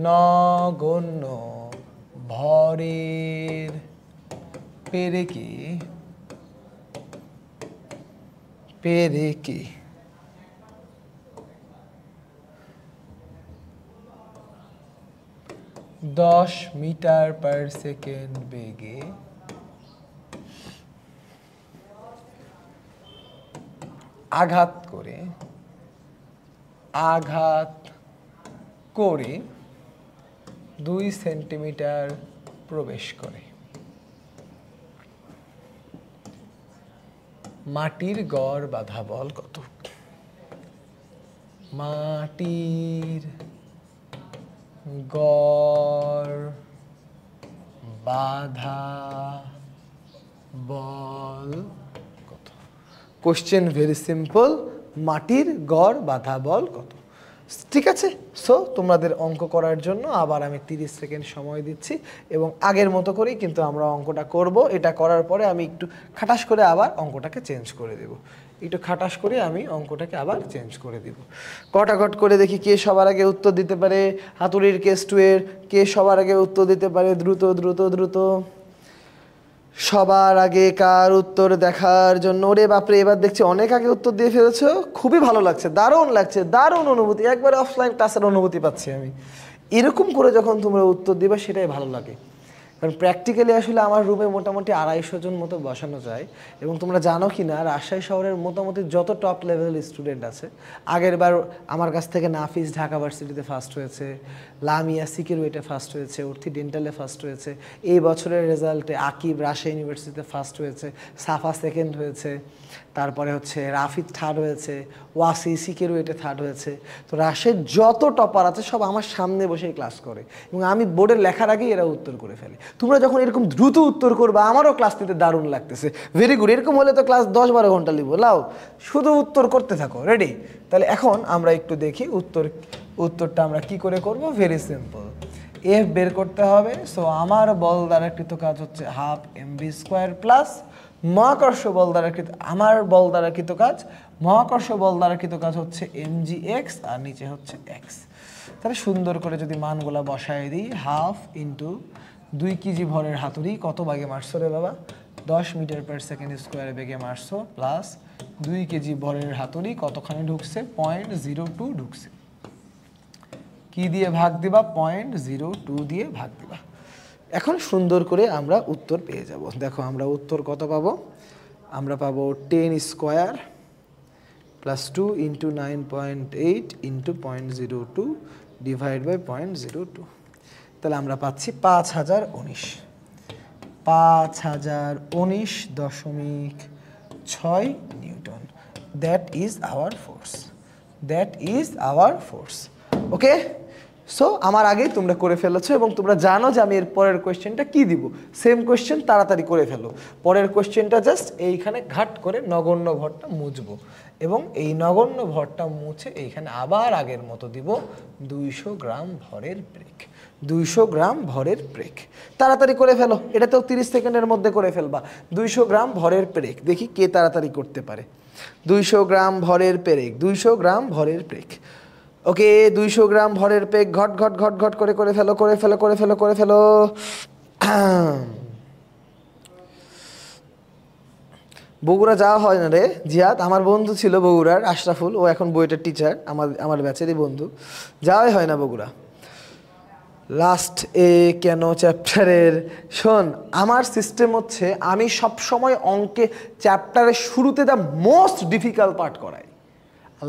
নগণ্য ভরের পেরেকে, পেরেকে 10 মিটার পার সেকেন্ড বেগে আঘাত করে 2 সেন্টিমিটার প্রবেশ করে। মাটির গড় বাধা বল কত? মাটির গড় বাধা বল কত? কোশ্চেন ভেরি সিম্পল, মাটির গড় বাধা বল কত? ঠিক আছে। সো তোমাদের অঙ্ক করার জন্য আবার আমি 30 সেকেন্ড সময় দিচ্ছি, এবং আগের মতো করেই কিন্তু আমরা অঙ্কটা করব। এটা করার পরে আমি একটু খাটাস করে আবার অঙ্কটাকে চেঞ্জ করে দেব, একটু খাটাস করে আমি অঙ্কটাকে আবার চেঞ্জ করে দেব। কটাকট করে দেখি কে সবার আগে উত্তর দিতে পারে। হাতুড়ির কেস 2 এর কে সবার আগে উত্তর দিতে পারে? দ্রুত দ্রুত দ্রুত। সবার আগে কার উত্তর দেখার জন্য? ওরে বাপরে, এবার দেখছি অনেক আগে উত্তর দিয়ে ফেলেছো, খুবই ভালো লাগছে, দারুণ লাগছে, দারুণ অনুভূতি, একবারে অফলাইন ক্লাসের অনুভূতি পাচ্ছি আমি। এরকম করে যখন তোমরা উত্তর দিবে সেটাই ভালো লাগে, কারণ প্র্যাকটিক্যালি আসলে আমার রুমে মোটামুটি 250 জন মতো বসানো যায়। এবং তোমরা জানো কি না, রাজশাহী শহরের মোটামুটি যত টপ লেভেল স্টুডেন্ট আছে, আগের বার আমার কাছ থেকে নাফিস ঢাকা ভার্সিটিতে ফার্স্ট হয়েছে, লামিয়া সিকিউরিটিতে ফার্স্ট হয়েছে, অর্থি ডেন্টালে ফার্স্ট হয়েছে, এই বছরের রেজাল্টে আকিব রাজশাহী ইউনিভার্সিটিতে ফার্স্ট হয়েছে, সাফা সেকেন্ড হয়েছে, তারপরে হচ্ছে রাফিদ থার্ড হয়েছে, ওয়াসি সিকিউরিটিতে থার্ড হয়েছে। তো রাজশাহীর যত টপার আছে সব আমার সামনে বসেই ক্লাস করে, এবং আমি বোর্ডে লেখার আগেই এরা উত্তর করে ফেলে। তোমরা যখন এরকম দ্রুত উত্তর করবে আমারও ক্লাস নিতে দারুণ লাগতেছে, ভেরি গুড। এরকম হলে তো ক্লাস 10-12 ঘন্টা নিব। লাও শুধু উত্তর করতে থাকো, রেডি? তাহলে এখন আমরা একটু দেখি উত্তরটা আমরা কি করে করব। ভেরি সিম্পল, এফ বের করতে হবে। সো আমার বল দ্বারা কৃত কাজ হচ্ছে হাফ mv² প্লাস মহাকর্ষ বল দ্বারা কৃত, আমার বল দ্বারা কৃত কাজ, মহাকর্ষ বল দ্বারা কৃত কাজ হচ্ছে mgx, আর নিচে হচ্ছে x। তাহলে সুন্দর করে যদি মানগুলা বসায় দিই, হাফ ইন্টু 2 কেজি ভরের হাতুড়ি কত বেগে মারছো রে বাবা? 10 মিটার পার সেকেন্ড স্কোয়ার বেগে মারছো, প্লাস 2 কেজি ভরের হাতুড়ি কতখানি ঢুকছে? 0.02 ঢুকছে। কি দিয়ে ভাগ দিবা 0.02 দিয়ে ভাগ দিবা এখন সুন্দর করে আমরা উত্তর পেয়ে যাব দেখো আমরা উত্তর কত পাবো আমরা পাবো 10 square plus 2 into 9.8 into 0.02 divide by 0.02 তাহলে আমরা পাচ্ছি 5019.6 newton that is our force okay so আমার আগেই তোমরা করে ফেলেছো এবং তোমরা জানো যে আমি এর পরের কোয়েশ্চেনটা কি দিব সেম কোয়েশ্চেন তাড়াতাড়ি করে ফেলো পরের কোয়েশ্চেনটা জাস্ট এইখানে ঘাট করে নগণ্য ভরটা মুছবো এবং এই নগণ্য ভরটা মুছে এইখানে আবার আগের মতো দিব 200 গ্রাম ভরের ব্রেক 200 গ্রাম ভরের ব্রেক তাড়াতাড়ি করে ফেলো এটা তো 30 সেকেন্ডের মধ্যে করে ফেলবা 200 গ্রাম ভরের ব্রেক দেখি কে তাড়াতাড়ি করতে পারে 200 গ্রাম ভরের ব্রেক 200 গ্রাম ভরের ব্রেক ওকে 200 গ্রাম ভরের ব্রেক ঘট ঘট ঘট ঘট করে ফেলো বগুড়া যাওয়া হয় না রে জিয়াদ আমার বন্ধু ছিল বগুড়ার আশরাফুল ও এখন বুয়েটের টিচার আমার ব্যাচেরই বন্ধু যাওয়াই হয় না বগুড়া লাস্ট কেন চ্যাপ্টারের শোন আমার সিস্টেম হচ্ছে আমি সব সময় অঙ্কে চ্যাপ্টারের শুরুতে দ্য মোস্ট ডিফিকাল্ট পার্ট করাই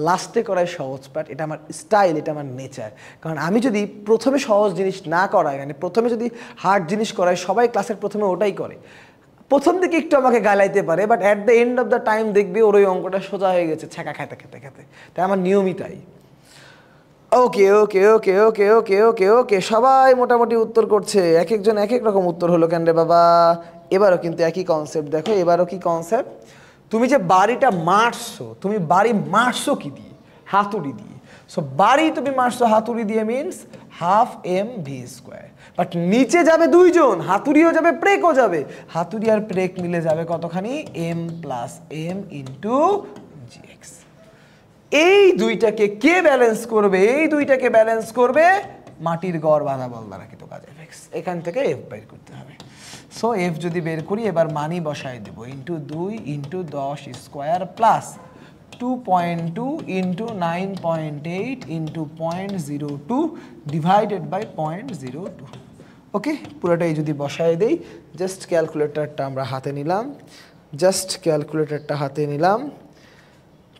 লাস্টে করাই সহজ পার্ট এটা আমার স্টাইল এটা আমার নেচার কারণ আমি যদি প্রথমে সহজ জিনিস না করাই মানে প্রথমে যদি হার্ড জিনিস করাই সবাই ক্লাসের প্রথমে ওটাই করে প্রথম দিকে একটু আমাকে গালাইতে পারে but at the end of the time দেখবি ওর ওই অঙ্কটা সোজা হয়ে গেছে ছ্যাঁকা খেতে তাই আমার নিয়মই তাই ওকে ওকে ওকে ওকে ওকে ওকে ওকে সবাই মোটামুটি উত্তর করছে এক একজন এক এক রকম উত্তর হলো কেন রে বাবা এবারও কিন্তু একই কনসেপ্ট দেখো এবারও কি কনসেপ্ট তুমি যে বাড়িটা মারছো তুমি বাড়ি মারছো কি দিয়ে হাতুড়ি দিয়ে সো বাড়ি তুমি মারছো হাতুড়ি দিয়ে means half mv square but নিচে যাবে দুইজন হাতুড়িও যাবে ব্রেকও যাবে হাতুড়ি আর ব্রেক মিলে যাবে কতখানি m plus m into gx এই দুইটাকে কে ব্যালেন্স করবে এই দুইটাকে ব্যালেন্স করবে মাটির গড় বাধা বল দ্বারা কিন্তু কাজ f এখান থেকে f বের করতে হবে সো f যদি বের করি এবার মানি বসাই দেব into 2 into 10 square plus 2.2 into 9.8 into 0.02 divided by 0.02 okay পুরোটাই যদি বসাই দেই জাস্ট ক্যালকুলেটরটা আমরা হাতে নিলাম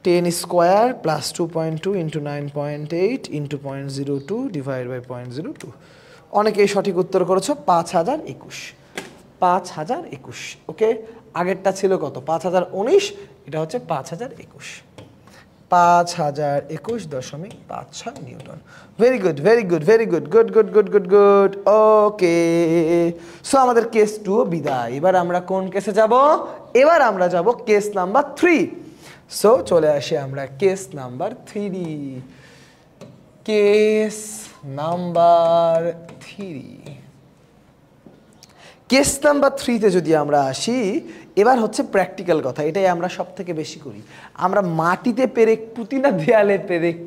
10 square plus 2.2 into 9.8 into 0.02 divide by 0.02 অনেকেই সঠিক উত্তর করেছো 5021 ওকে আগেরটা ছিল কত 5019 এটা হচ্ছে 5021 5021.56 Newton very good good okay so আমাদের কেস 2 বিদায় এবার আমরা কোন কেসে যাব এবার আমরা যাব কেস নাম্বার 3 সো চলে আসি আমরা কেস নাম্বার 3 কেস নাম্বার 3 তে যদি আমরা আসি এবার হচ্ছে প্র্যাকটিক্যাল কথা এটাই আমরা সব থেকে বেশি করি আমরা মাটিতে পেরেক পুঁতি না দেয়ালে পেরেক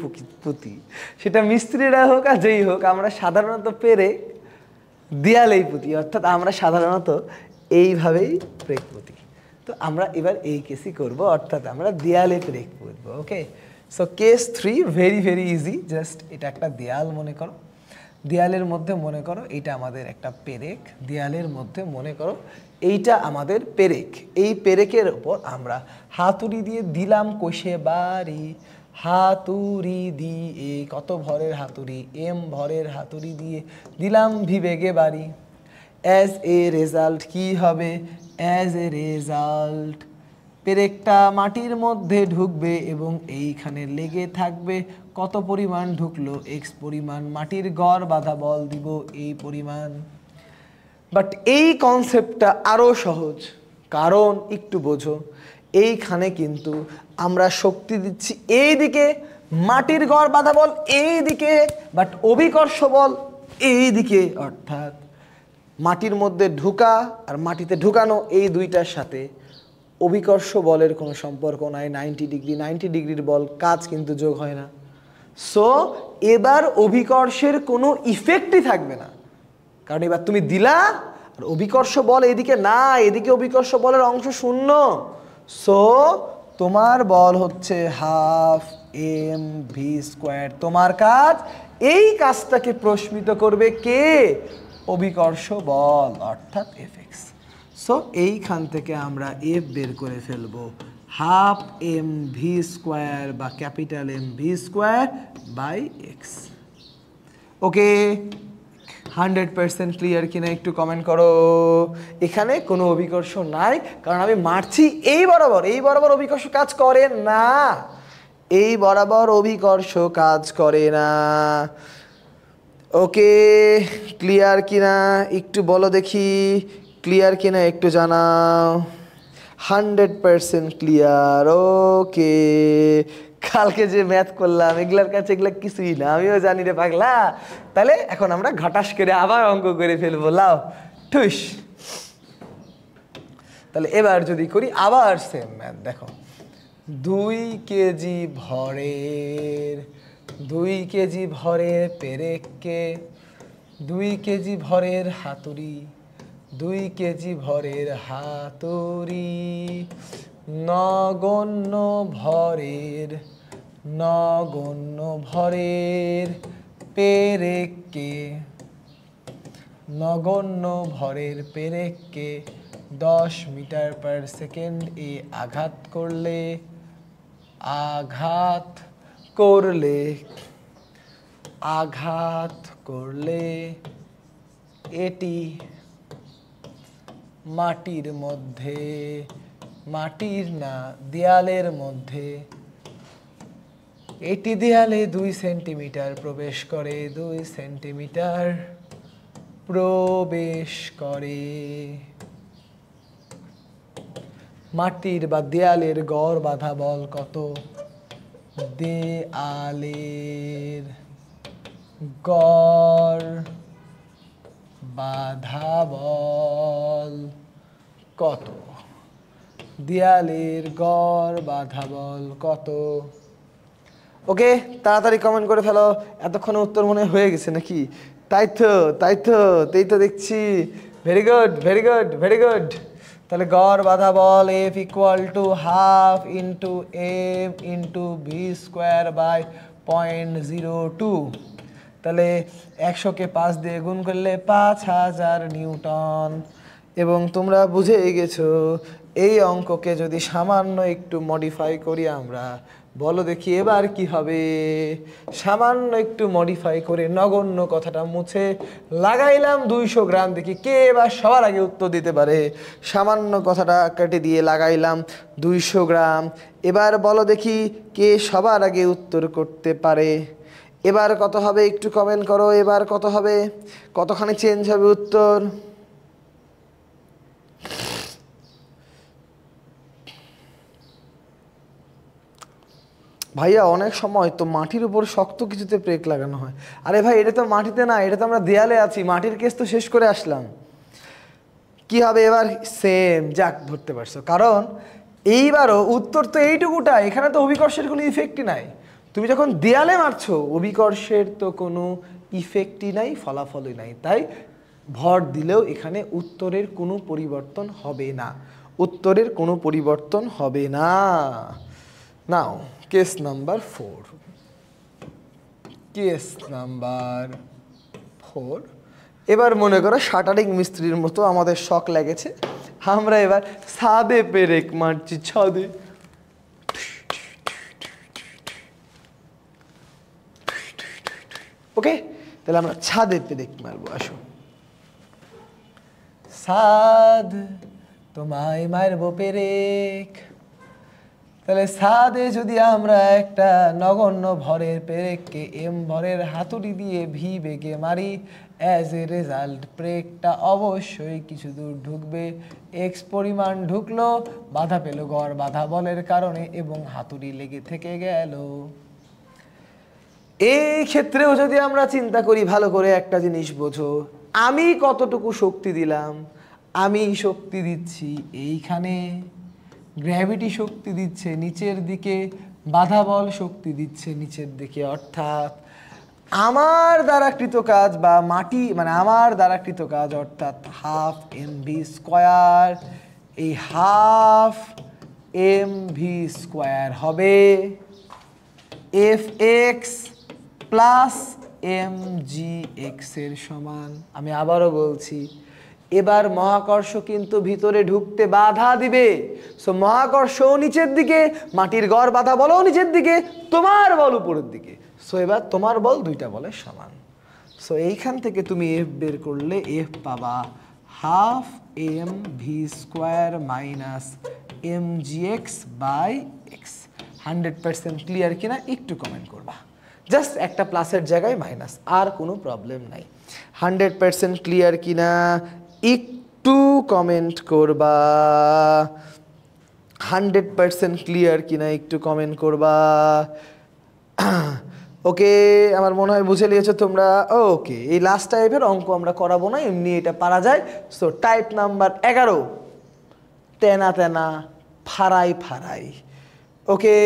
পুঁতি সেটা মিস্ত্রিরা হোক আর যেই হোক আমরা সাধারণত পেরেক দেয়ালেই পুঁতি অর্থাৎ আমরা সাধারণত এইভাবেই পেরেক পুঁতি তো আমরা এবার এই কেসই করব অর্থাৎ আমরা দেয়ালে পেরেক পুঁতবো okay so case 3 very easy just এটা একটা দেয়াল মনে করো দেয়ালের মধ্যে মনে করো এটা আমাদের একটা পেরেক দেয়ালের মধ্যে মনে করো এইটা আমাদের পেরেক এই পেরেকের উপর আমরা হাতুড়ি দিয়ে দিলাম কষে বাড়ি হাতুড়ি দিয়ে কত ভরের হাতুড়ি m ভরের হাতুড়ি দিয়ে দিলাম ভি বেগে বাড়ি অ্যাজ এ রেজাল্ট কি হবে অ্যাজ এ রেজাল্ট পেরেকটা মাটির মধ্যে ঢুকবে এবং এইখানে লেগে থাকবে কত পরিমাণ ঢুকলো x পরিমাণ মাটির গড় বাধা বল দিব এই পরিমাণ বাট এই কনসেপ্টটা আরো সহজ কারণ একটু বোঝো এইখানে কিন্তু আমরা শক্তি দিচ্ছি এইদিকে মাটির গড় বাধা বল এইদিকে বাট অভিকর্ষ বল এইদিকে অর্থাৎ মাটির মধ্যে ঢুকা আর মাটিতে ঢুকানো এই দুইটার সাথে অভিকর্ষ বলের কোনো সম্পর্ক নাই 90 ডিগ্রির বল কাজ কিন্তু যোগ হয় না সো এবার অভিকর্ষের কোনো ইফেক্টই থাকবে না কারণ এবার তুমি দিলা আর অভিকর্ষ বল এদিকে না এদিকে অভিকর্ষ বলের অংশ শূন্য সো তোমার বল হচ্ছে হাফ mv স্কয়ার তোমার কাজ এই কাজটাকে প্রশমিত করবে কে? অভিকর্ষ বল অর্থাৎ Fx। সো এইখান থেকে আমরা F বের করে ফেলবো, হাফ এম ভি স্কোয়ার বা capital M V square by X. Okay, 100% clear কিনা একটু কমেন্ট করো। এখানে কোনো অভিকর্ষ নাই, কারণ আমি মারছি এই বরাবর। এই বরাবর অভিকর্ষ কাজ করে না, এই বরাবর অভিকর্ষ কাজ করে না। ওকে, ক্লিয়ার কিনা একটু বলো দেখি, ক্লিয়ার কিনা একটু জানাও। 100% ক্লিয়ার। ওকে, কালকে যে ম্যাথ করলাম এগুলার কাছে এগুলা কিছুই না, আমিও জানি রে পাগলা। তাহলে এখন আমরা ঘটাস করে আবার অঙ্ক করে ফেলবো, লাও ঠুস। তাহলে এবার যদি করি আবার সেম ম্যাথ, দেখো 2 কেজি ভরের 2 কেজি ভরের পেরেককে 2 কেজি ভরের হাতুড়ি 2 কেজি ভরের হাতুড়ি নগণ্য ভরের পেরেককে নগণ্য ভরের পেরেককে 10 মিটার পার সেকেন্ড এ আঘাত করলে এটি দেয়ালের মধ্যে এটি দেয়ালে 2 সেন্টিমিটার প্রবেশ করে 2 সেন্টিমিটার প্রবেশ করে। মাটির বা দেয়ালের গড় বাধা বল কত? দেয়ালের গড় বাধা বল কত? দেয়ালের গড় বাধা বল কত? ওকে, তাড়াতাড়ি কমেন্ট করে ফেলো। এতক্ষণে উত্তর মনে হয়ে গেছে নাকি? তাই তো দেখছি। Very good very good very good. তাহলে গড় বাধা বল F equal to half into M into V square by 0.02। তাহলে 100কে 5 দিয়ে গুণ করলে 5000 নিউটন। এবং তোমরা বুঝে গেছো এই অঙ্ককে যদি সামান্য একটু মডিফাই করি আমরা, বলো দেখি এবার কি হবে? সামান্য একটু মডিফাই করে নগণ্য কথাটা মুছে লাগাইলাম 200 গ্রাম। দেখি কে এবার সবার আগে উত্তর দিতে পারে। সামান্য কথাটা কেটে দিয়ে লাগাইলাম 200 গ্রাম। এবার বলো দেখি কে সবার আগে উত্তর করতে পারে। এবার কত হবে একটু কমেন্ট করো। এবার কত হবে? কতখানি চেঞ্জ হবে উত্তর? ভাইয়া অনেক সময় তো মাটির উপর শক্ত কিছুতে ব্রেক লাগানো হয়। আরে ভাই, এটা তো মাটিতে না, এটা তো আমরা দেয়ালে আছি। মাটির কেস তো শেষ করে আসলাম। কি হবে এবার? সেম। যাক, ধরতে পারছো। কারণ এইবারও উত্তর তো এইটুকুটা, এখানে তো অভিকর্ষের কোনো ইফেক্টই নাই। তুমি যখন দেয়ালে মারছো অভিকর্ষের তো কোনো ইফেক্টই নাই, ফলাফলই নাই। তাই ভর দিলেও এখানে উত্তরের কোনো পরিবর্তন হবে না। উত্তরের কোনো পরিবর্তন হবে না। নাও কেস নাম্বার 4। Case number 4। এবার মনে করো শাটারিং মিস্ত্রির মতো আমাদের শখ লেগেছে, আমরা এবার ছাদে পেরেক মারছি। ছাদে ওকে, তাহলে আমরা ছাদে পেরেক মারবো। আসো, ছাদ তোমায় মারবো পেরেক। তাহলে ছাদে যদি আমরা একটা নগণ্য ভরের পেরেককে এম ভরের হাতুড়ি দিয়ে ভি বেগে মারি, অ্যাজ এ রেজাল্ট পেরেকটা অবশ্যই কিছু দূর ঢুকবে। এক্স পরিমাণ ঢুকলো, বাধা পেল গড় বাধা বলের কারণে এবং হাতুড়ি লেগে থেকে গেল। এই ক্ষেত্রেও যদি আমরা চিন্তা করি ভালো করে, একটা জিনিস বোঝো, আমি কতটুকু শক্তি দিলাম? আমি শক্তি দিচ্ছি এইখানে, গ্র্যাভিটি শক্তি দিচ্ছে নিচের দিকে, বাধা বল শক্তি দিচ্ছে নিচের দিকে। অর্থাৎ আমার দ্বারা কৃত কাজ বা মাটি মানে আমার দ্বারা কৃত কাজ অর্থাৎ হাফ এম ভি স্কোয়ার। এই হাফ এম ভি স্কোয়ার হবে এফ এক্স প্লাস mgx এর সমান। আমি আবারও বলছি, এবার মহাকর্ষ কিন্তু ভিতরে ঢুকতে বাধা দিবে। সো মহাকর্ষ নিচের দিকে, মাটির গড় বাধা বলো নিচের দিকে, তোমার বল উপরের দিকে। সো এবার তোমার বল দুইটা বলের সমান। সো এইখান থেকে তুমি এফ বের করলে এফ পাবা half M V square minus M G X by X. 100% clear কিনা একটু কমেন্ট করবা, জাস্ট একটা প্লাসের জায়গায় মাইনাস, আর কোনো প্রবলেম নাই। 100% ক্লিয়ার কিনা একটু কমেন্ট করবা, 100% ক্লিয়ার কিনা একটু কমেন্ট করবা। ওকে, আমার মনে হয় বুঝে নিয়েছো তোমরা। ওকে, এই লাস্ট টাইপের অঙ্ক আমরা করাবো না, এমনি এটা পারা যায়। সো টাইপ নাম্বার 11, তেনা তেনা ফারাই ফারাই। ওকে,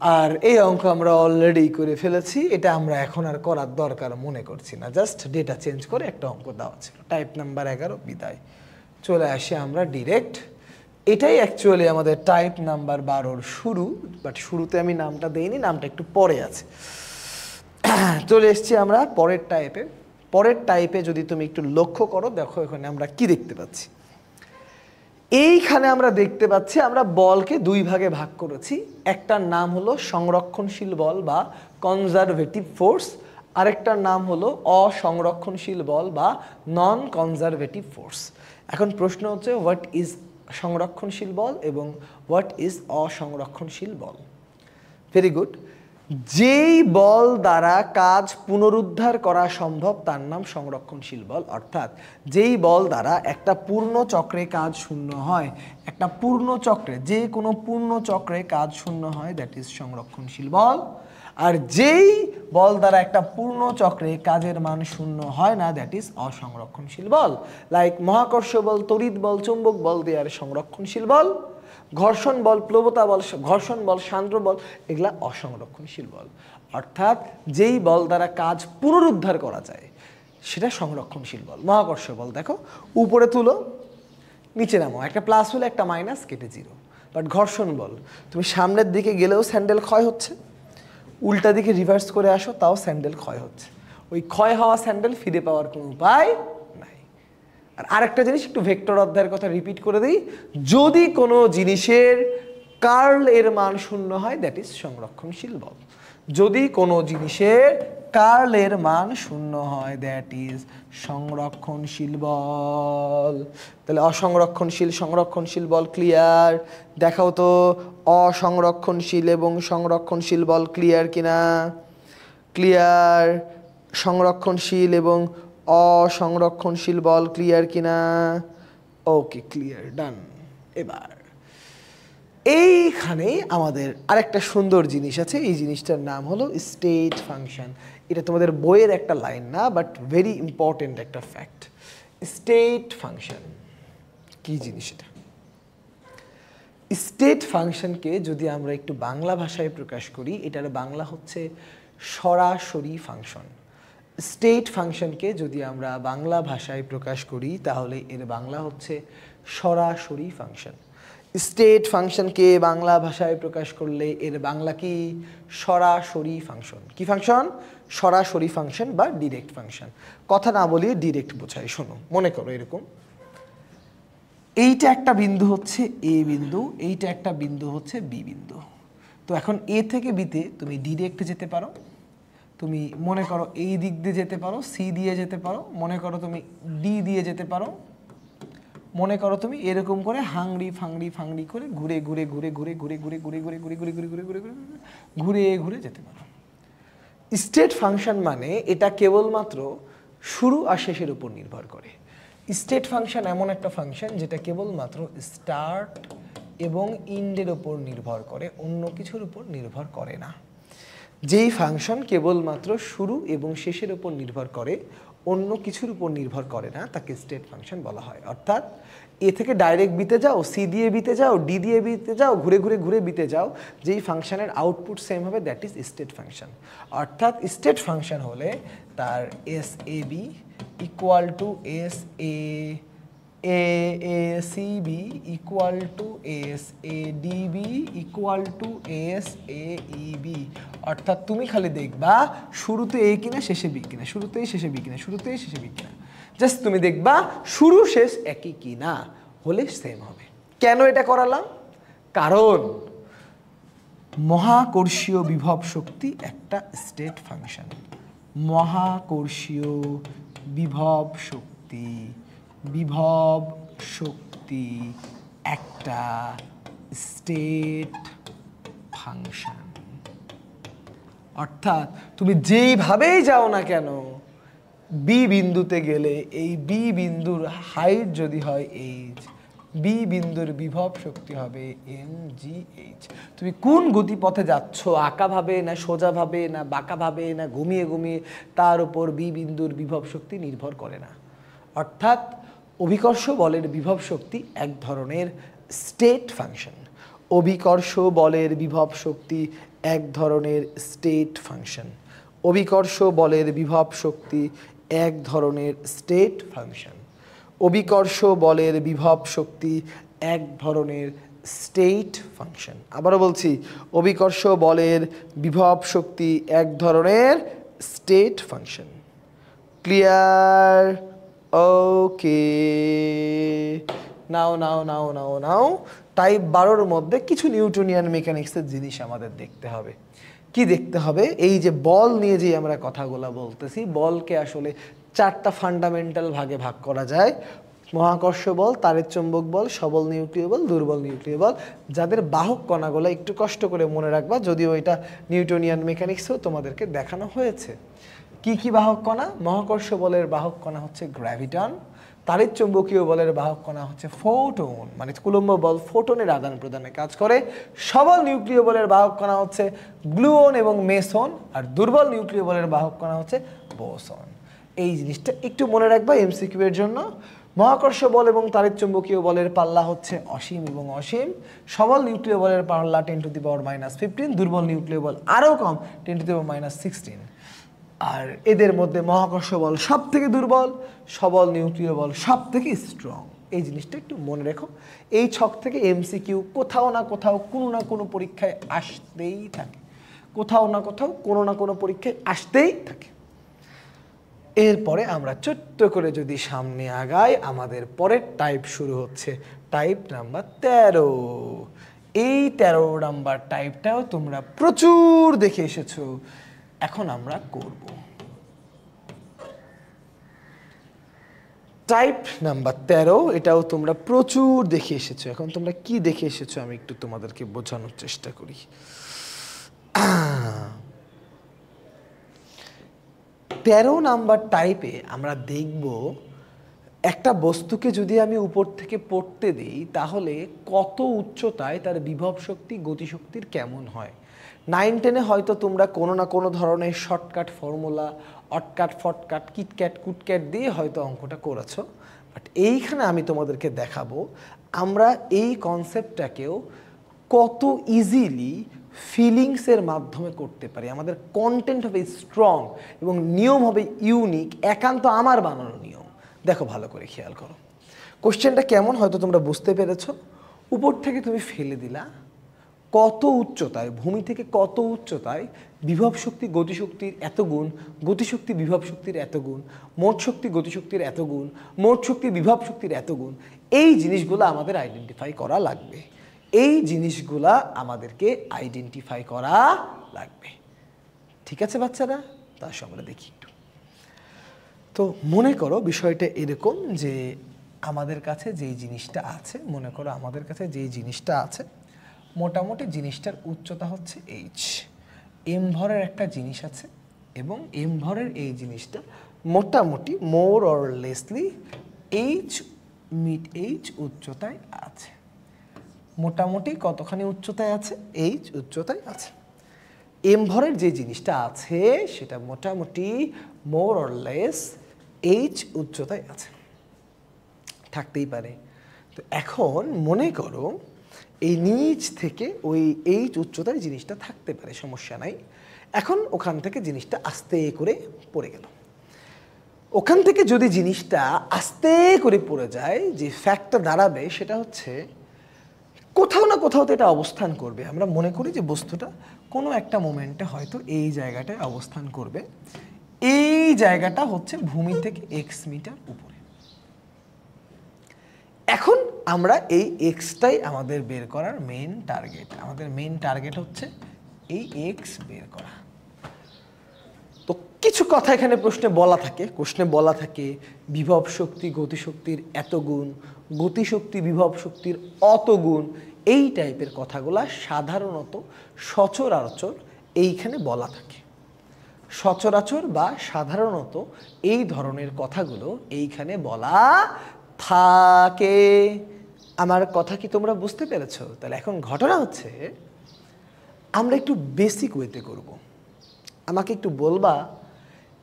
আর এই অঙ্ক আমরা অলরেডি করে ফেলেছি, এটা আমরা এখন আর করার দরকার মনে করছি না, জাস্ট ডেটা চেঞ্জ করে একটা অঙ্ক দেওয়া ছিল। টাইপ নাম্বার 11 বিদায়। চলে আসি আমরা ডিরেক্ট, এটাই অ্যাকচুয়ালি আমাদের টাইপ নাম্বার 12 শুরু, বাট শুরুতে আমি নামটা দেইনি, নামটা একটু পরে আছে। চলে এসছি আমরা পরের টাইপে। পরের টাইপে যদি তুমি একটু লক্ষ্য করো, দেখো এখানে আমরা কি দেখতে পাচ্ছি। এইখানে আমরা দেখতে পাচ্ছি আমরা বলকে দুই ভাগে ভাগ করেছি। একটার নাম হলো সংরক্ষণশীল বল বা কনজারভেটিভ ফোর্স, আরেকটার নাম হলো অসংরক্ষণশীল বল বা নন কনজারভেটিভ ফোর্স। এখন প্রশ্ন হচ্ছে, হোয়াট ইজ সংরক্ষণশীল বল এবং হোয়াট ইজ অসংরক্ষণশীল বল? Very good. যেই বল দ্বারা কাজ পুনরুদ্ধার করা সম্ভব তার নাম সংরক্ষণশীল বল, অর্থাৎ যেই বল দ্বারা একটা পূর্ণ চক্রে কাজ শূন্য হয়, একটা পূর্ণ চক্রে, যে কোনো পূর্ণ চক্রে কাজ শূন্য হয়, দ্যাট ইজ সংরক্ষণশীল বল। আর যেই বল দ্বারা একটা পূর্ণ চক্রে কাজের মান শূন্য হয় না, দ্যাট ইজ অসংরক্ষণশীল বল। লাইক মহাকর্ষ বল, তড়িৎ বল, চুম্বক বল দিয়ে আর সংরক্ষণশীল বল, ঘর্ষণ বল, প্লবতা বল, ঘর্ষণ বল, সান্দ্র বল, এগুলা অসংরক্ষণশীল বল। অর্থাৎ যেই বল দ্বারা কাজ পুনরুদ্ধার করা যায় সেটা সংরক্ষণশীল বল। মহাকর্ষ বল দেখো, উপরে তুলো নিচে নামো, একটা প্লাস হলে একটা মাইনাস, কেটে জিরো। বাট ঘর্ষণ বল, তুমি সামনের দিকে গেলেও স্যান্ডেল ক্ষয় হচ্ছে, উল্টা দিকে রিভার্স করে আসো তাও স্যান্ডেল ক্ষয় হচ্ছে। ওই ক্ষয় হওয়া স্যান্ডেল ফিরে পাওয়ার কোনো উপায় নাই। আর আরেকটা জিনিস, একটু ভেক্টর অধ্যায়ের কথা রিপিট করে দিই, যদি কোনো জিনিসের কার্ল এর মান শূন্য হয়, দ্যাট ইজ সংরক্ষণশীল বল। যদি কোনো জিনিসের কার্ল এর মান শূন্য হয়, দ্যাট ইজ সংরক্ষণশীল বল। তাহলে অসংরক্ষণশীল, সংরক্ষণশীল বল ক্লিয়ার? দেখাও তো অসংরক্ষণশীল এবং সংরক্ষণশীল বল ক্লিয়ার কিনা। ক্লিয়ার। সংরক্ষণশীল এবং অসংরক্ষণশীল বল ক্লিয়ার কিনা? ওকে, ক্লিয়ার, ডান। এবার এইখানে আমাদের আরেকটা সুন্দর জিনিস আছে, এই জিনিসটার নাম হলো স্টেট ফাংশন। এটা তোমাদের বইয়ের একটা লাইন না, বাট ভেরি ইম্পর্টেন্ট একটা ফ্যাক্ট। স্টেট ফাংশন কি জিনিস? এটা স্টেট ফাংশনকে যদি আমরা একটু বাংলা ভাষায় প্রকাশ করি, এটার বাংলা হচ্ছে সরাসরি ফাংশন। স্টেট ফাংশনকে যদি আমরা বাংলা ভাষায় প্রকাশ করি তাহলে এর বাংলা হচ্ছে সরাসরি ফাংশন। স্টেট ফাংশনকে বাংলা ভাষায় প্রকাশ করলে এর বাংলা কি? সরাসরি ফাংশন। কি ফাংশন? সরাসরি ফাংশন বা ডিরেক্ট ফাংশন। কথা না বলিয়ে ডিরেক্ট বোঝায়। শোনো, মনে করো এরকম, এইটা একটা বিন্দু হচ্ছে এ বিন্দু, এইটা একটা বিন্দু হচ্ছে বি বিন্দু। তো এখন এ থেকে বিতে তুমি ডিরেক্ট যেতে পারো, তুমি মনে করো এই দিক দিয়ে যেতে পারো, সি দিয়ে যেতে পারো, মনে করো তুমি ডি দিয়ে যেতে পারো, মনে করো তুমি এরকম করে হাংড়ি ফাংড়ি ফাংড়ি করে ঘুরে ঘুরে ঘুরে ঘুরে ঘুরে ঘুরে ঘুরে ঘুরে ঘুরে ঘুরে ঘুরে ঘুরে ঘুরে ঘুরে ঘুরে ঘুরে যেতে পারো। স্টেট ফাংশন মানে এটা কেবলমাত্র শুরু আর শেষের উপর নির্ভর করে। স্টেট ফাংশন এমন একটা ফাংশন যেটা কেবলমাত্র স্টার্ট এবং ইন্ডের উপর নির্ভর করে, অন্য কিছুর উপর নির্ভর করে না। যেই ফাংশন কেবলমাত্র শুরু এবং শেষের উপর নির্ভর করে, অন্য কিছুর উপর নির্ভর করে না, তাকে স্টেট ফাংশন বলা হয়। অর্থাৎ এ থেকে ডাইরেক্ট বিতে যাও, সি দিয়ে বিতে যাও, ডি দিয়ে বিতে যাও, ঘুরে ঘুরে ঘুরে বিতে যাও, যেই ফাংশনের আউটপুট সেম হবে, দ্যাট ইজ স্টেট ফাংশন। অর্থাৎ স্টেট ফাংশন হলে তার S A B equal to S A AACB equal to ASADB equal to ASAEB। অর্থাৎ তুমি খালি দেখবা শুরুতে A কিনা শেষে B কিনা, শুরুতেই শেষে B কিনা, শুরুতেই শেষে B কিনা, জাস্ট তুমি দেখবা শুরু শেষ একই কিনা, হলে সেম হবে। কেন এটা করালাম? কারণ মহাকর্ষীয় বিভব শক্তি একটা স্টেট ফাংশন। মহাকর্ষীয় বিভব শক্তি, বিভব শক্তি একটা স্টেট ফাংশন। অর্থাৎ তুমি যেইভাবেই যাও না কেন বি বিন্দুতে গেলে এই বি বিন্দুর হাইট যদি হয় h, বি বিন্দুর বিভব শক্তি হবে mgh। তুমি কোন গতিপথে যাচ্ছ, আঁকাভাবে না সোজাভাবে না বাঁকাভাবে না ঘুমিয়ে ঘুমিয়ে, তার উপর বি বিন্দুর বিভব শক্তি নির্ভর করে না। অর্থাৎ অভিকর্ষ বলের বিভব শক্তি এক ধরনের স্টেট ফাংশন। অভিকর্ষ বলের বিভব শক্তি এক ধরনের স্টেট ফাংশন। অভিকর্ষ বলের বিভব শক্তি এক ধরনের স্টেট ফাংশন। অভিকর্ষ বলের বিভব শক্তি এক ধরনের স্টেট ফাংশন। আবারও বলছি, অভিকর্ষ বলের বিভব শক্তি এক ধরনের স্টেট ফাংশন। ক্লিয়ার? ওকে, নাও নাও নাও নাও নাও টাইপ 12-র মধ্যে কিছু নিউটনিয়ান মেকানিক্সের জিনিস আমাদের দেখতে হবে। কি দেখতে হবে? এই যে বল নিয়ে যে আমরা কথাগুলো বলতেছি, বলকে আসলে 4টা ফান্ডামেন্টাল ভাগে ভাগ করা যায়। মহাকর্ষ বল, তারের চৌম্বক বল, সবল নিউক্লিয় বল, দুর্বল নিউক্লিয় বল। যাদের বাহক কণাগুলো একটু কষ্ট করে মনে রাখবা, যদিও এটা নিউটনিয়ান মেকানিক্সেও তোমাদেরকে দেখানো হয়েছে। কি কি বাহক কণা? মহাকর্ষ বলের বাহক কণা হচ্ছে গ্র্যাভিটন, তারের চৌম্বকীয় বলের বাহক কণা হচ্ছে ফোটন, মানে কুলম্ব বল ফোটনের আদান প্রদানে কাজ করে। সবল নিউক্লিয় বলের বাহক কণা হচ্ছে গ্লুয়ন এবং মেসন, আর দুর্বল নিউক্লিয় বলের বাহক কণা হচ্ছে বোসন। এই জিনিসটা একটু মনে রাখবা এমসিকিউ এর জন্য। মহাকর্ষ বল এবং তারের চৌম্বকীয় বলের পাল্লা হচ্ছে অসীম এবং অসীম। সবল নিউক্লিয় বলের পাল্লা 10⁻⁻15, দুর্বল নিউক্লিয় বল আরও কম 10⁻⁻16। আর এদের মধ্যে মহাকর্ষ বল সব থেকে দুর্বল, সবল নিউক্লিয় বল সব থেকে স্ট্রং। এই জিনিসটা একটু মনে রেখো। এই ছক থেকে এমসিকিউ কোথাও না কোথাও কোনো না কোনো পরীক্ষায় আসতেই থাকে, কোথাও না কোথাও কোনো না কোনো পরীক্ষায় আসতেই থাকে। এরপরে আমরা ছোট্ট করে যদি সামনে আগাই, আমাদের পরের টাইপ শুরু হচ্ছে টাইপ নাম্বার 13। এই 13 নাম্বার টাইপটাও তোমরা প্রচুর দেখে এসেছো, এখন আমরা করব টাইপ নাম্বার 13। এটাও তোমরা প্রচুর দেখে এসেছো। এখন তোমরা কি দেখে এসেছো আমি একটু তোমাদেরকে বোঝানোর চেষ্টা করি। 13 নাম্বার টাইপে আমরা দেখব একটা বস্তুকে যদি আমি উপর থেকে পড়তে দিই তাহলে কত উচ্চতায় তার বিভব শক্তি গতিশক্তির কেমন হয়। 9-10-এ হয়তো তোমরা কোনো না কোনো ধরনের শর্টকাট ফর্মুলা, অটকাট ফটকাট কিটক্যাট কুটক্যাট দিয়ে হয়তো অঙ্কটা করেছো, বাট এইখানে আমি তোমাদেরকে দেখাবো আমরা এই কনসেপ্টটাকেও কত ইজিলি ফিলিংসের মাধ্যমে করতে পারি। আমাদের কন্টেন্ট হবে স্ট্রং এবং নিয়ম হবে ইউনিক, একান্ত আমার বানানো নিয়ম। দেখো ভালো করে খেয়াল করো, কোশ্চেনটা কেমন হয়তো তোমরা বুঝতে পেরেছো। উপর থেকে তুমি ফেলে দিলা, কত উচ্চতায়, ভূমি থেকে কত উচ্চতায় বিভব শক্তি গতিশক্তির এত গুণ, গতিশক্তি বিভব শক্তির এত গুণ, মোট শক্তি গতিশক্তির এত গুণ, মোট শক্তি বিভব শক্তির এত গুণ। এই জিনিসগুলো আমাদের আইডেন্টিফাই করা লাগবে, এই জিনিসগুলা আমাদেরকে আইডেন্টিফাই করা লাগবে। ঠিক আছে বাচ্চারা? তার সঙ্গে আমরা দেখি একটু। তো মনে করো বিষয়টা এরকম যে আমাদের কাছে যেই জিনিসটা আছে, মনে করো আমাদের কাছে যেই জিনিসটা আছে, মোটামুটি জিনিসটার উচ্চতা হচ্ছে h। এম ভরের একটা জিনিস আছে এবং এম ভরের এই জিনিসটা মোটামুটি মোর অর লেসলি h উচ্চতায় আছে। মোটামুটি কতখানি উচ্চতায় আছে? h উচ্চতায় আছে। এম ভরের যে জিনিসটা আছে সেটা মোটামুটি মোর অর লেস h উচ্চতায় আছে, থাকতেই পারে। তো এখন মনে করো এই নিচ থেকে ওই h উচ্চতায় জিনিসটা থাকতে পারে, সমস্যা নাই। এখন ওখান থেকে জিনিসটা আস্তে করে পড়ে গেল। ওখান থেকে যদি জিনিসটা আস্তে করে পড়ে যায়, যে ফ্যাক্টটা দাঁড়াবে সেটা হচ্ছে কোথাও না কোথাও তো এটা অবস্থান করবে। আমরা মনে করি যে বস্তুটা কোনো একটা মোমেন্টে হয়তো এই জায়গাটায় অবস্থান করবে। এই জায়গাটা হচ্ছে ভূমি থেকে এক্স মিটার উপরে। এখন আমরা এই এক্সটাই আমাদের বের করার মেন টার্গেট। আমাদের মেন টার্গেট হচ্ছে এই এক্স বের করা। তো কিছু কথা এখানে প্রশ্নে বলা থাকে বিভব শক্তি গতিশক্তির এত গুণ, গতিশক্তি বিভব শক্তির অত গুণ, এই টাইপের কথাগুলো সাধারণত সচরাচর এইখানে বলা থাকে। সচরাচর বা সাধারণত এই ধরনের কথাগুলো এইখানে বলা থাকে। আমার কথা কি তোমরা বুঝতে পেরেছো? তাহলে এখন ঘটনা হচ্ছে আমরা একটু বেসিক ওয়েতে করব। আমাকে একটু বলবা,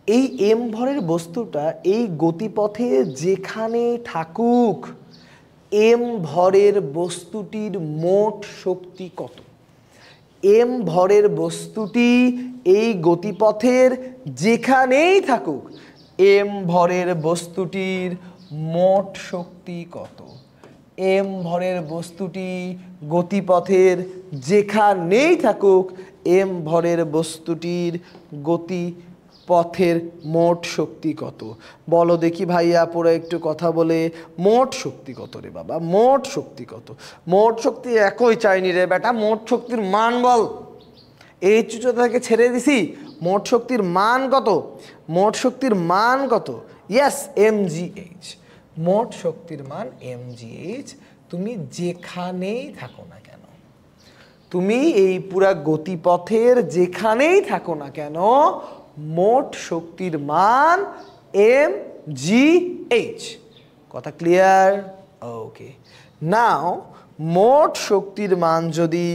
এই এম ভরের বস্তুটা এই গতিপথে যেখানে থাকুক, এম ভরের বস্তুটির মোট শক্তি কত? এম ভরের বস্তুটি এই গতিপথের যেখানেই থাকুক, এম ভরের বস্তুটির মোট শক্তি কত? এম ভরের বস্তুটি গতিপথের যেখানেই থাকুক, এম ভরের বস্তুটির গতিপথের মোট শক্তি কত? বলো দেখি ভাইয়া, পুরো একটু কথা বলে মোট শক্তি কত রে বাবা? মোট শক্তি কত? মোট শক্তি একই চাইনি রে বেটা, মোট শক্তির মান বল। এই চুচোটাকে ছেড়ে দিছি, মোট শক্তির মান কত? মোট শক্তির মান কত? Yes, mgh। মোট শক্তির মান mgh। তুমি যেখানেই থাকো না কেন, তুমি এই পুরা গতিপথের যেখানেই থাকো না কেন, মোট শক্তির মান mgh। কথা ক্লিয়ার? ওকে। নাও মোট শক্তির মান যদি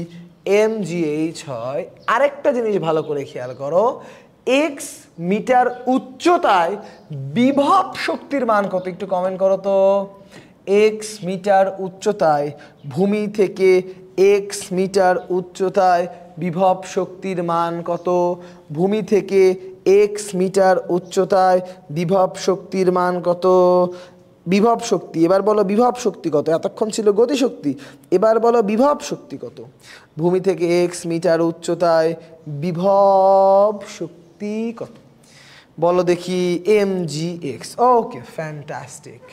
mgh হয়, আরেকটা জিনিস ভালো করে খেয়াল করো, এক্স মিটার উচ্চতায় বিভব শক্তির মান কত? একটু কমেন্ট করো তো। এক্স মিটার উচ্চতায়, ভূমি থেকে এক্স মিটার উচ্চতায় বিভব শক্তির মান কত? ভূমি থেকে এক্স মিটার উচ্চতায় বিভব শক্তির মান কত? বিভব শক্তি, এবার বলো বিভব শক্তি কত? এতক্ষণ ছিল গতিশক্তি, এবার বলো বিভব শক্তি কত? ভূমি থেকে এক্স মিটার উচ্চতায় বিভব শক্তি কত? বলো দেখি, mgx। ওকে, ফ্যান্টাস্টিক।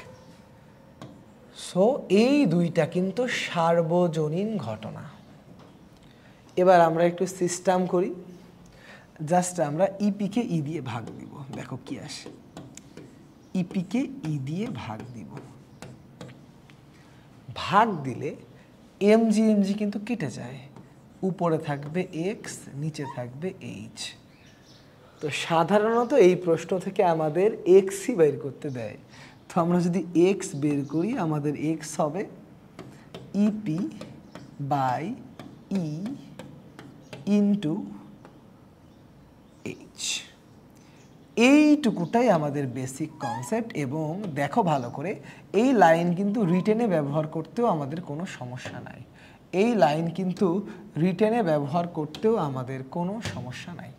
সো এই দুইটা কিন্তু সার্বজনীন ঘটনা। এবার আমরা একটু সিস্টেম করি। জাস্ট আমরা ইপিকে ই দিয়ে ভাগ দিব, দেখো কি আসে। ইপিকে ই দিয়ে ভাগ দিব, ভাগ দিলে এমজি এমজি কিন্তু কেটে যায়, উপরে থাকবে এক্স, নিচে থাকবে এইচ। তো সাধারণত এই প্রশ্ন থেকে আমাদের এক্সই বের করতে দেয়। তো আমরা যদি এক্স বের করি, আমাদের এক্স হবে EP by E into H. এইটুকুটাই আমাদের বেসিক কনসেপ্ট। এবং দেখো ভালো করে, এই লাইন কিন্তু রিটেনে ব্যবহার করতেও আমাদের কোনো সমস্যা নাই। এই লাইন কিন্তু রিটেনে ব্যবহার করতেও আমাদের কোনো সমস্যা নাই।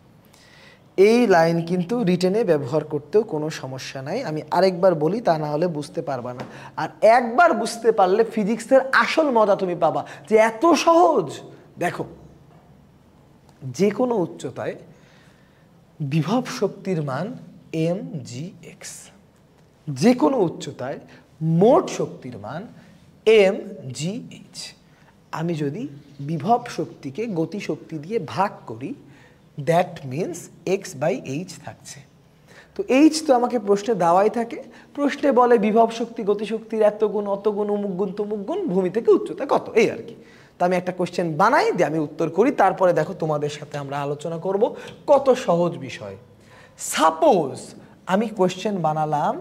এই লাইন কিন্তু রিটেনে ব্যবহার করতেও কোনো সমস্যা নাই। আমি আরেকবার বলি, তা না হলে বুঝতে পারবা না। আর একবার বুঝতে পারলে ফিজিক্সের আসল মজা তুমি পাবা, যে এত সহজ। দেখো, যে কোনো উচ্চতায় বিভব শক্তির মান mgx, যে কোনো উচ্চতায় মোট শক্তির মান mgh। আমি যদি বিভব শক্তিকে গতিশক্তি দিয়ে ভাগ করি, that means X by H থাকছে। তো এইচ তো আমাকে প্রশ্নে দেওয়াই থাকে। প্রশ্নে বলে বিভব শক্তি গতিশক্তির এত গুণ, অত গুণ, অমুক গুণ, তমুক গুণ, ভূমি থেকে উচ্চতা কত, এই আর কি। তো আমি একটা কোশ্চেন বানাই দিয়ে আমি উত্তর করি, তারপরে দেখো তোমাদের সাথে আমরা আলোচনা করব। কত সহজ বিষয়। সাপোজ আমি কোশ্চেন বানালাম,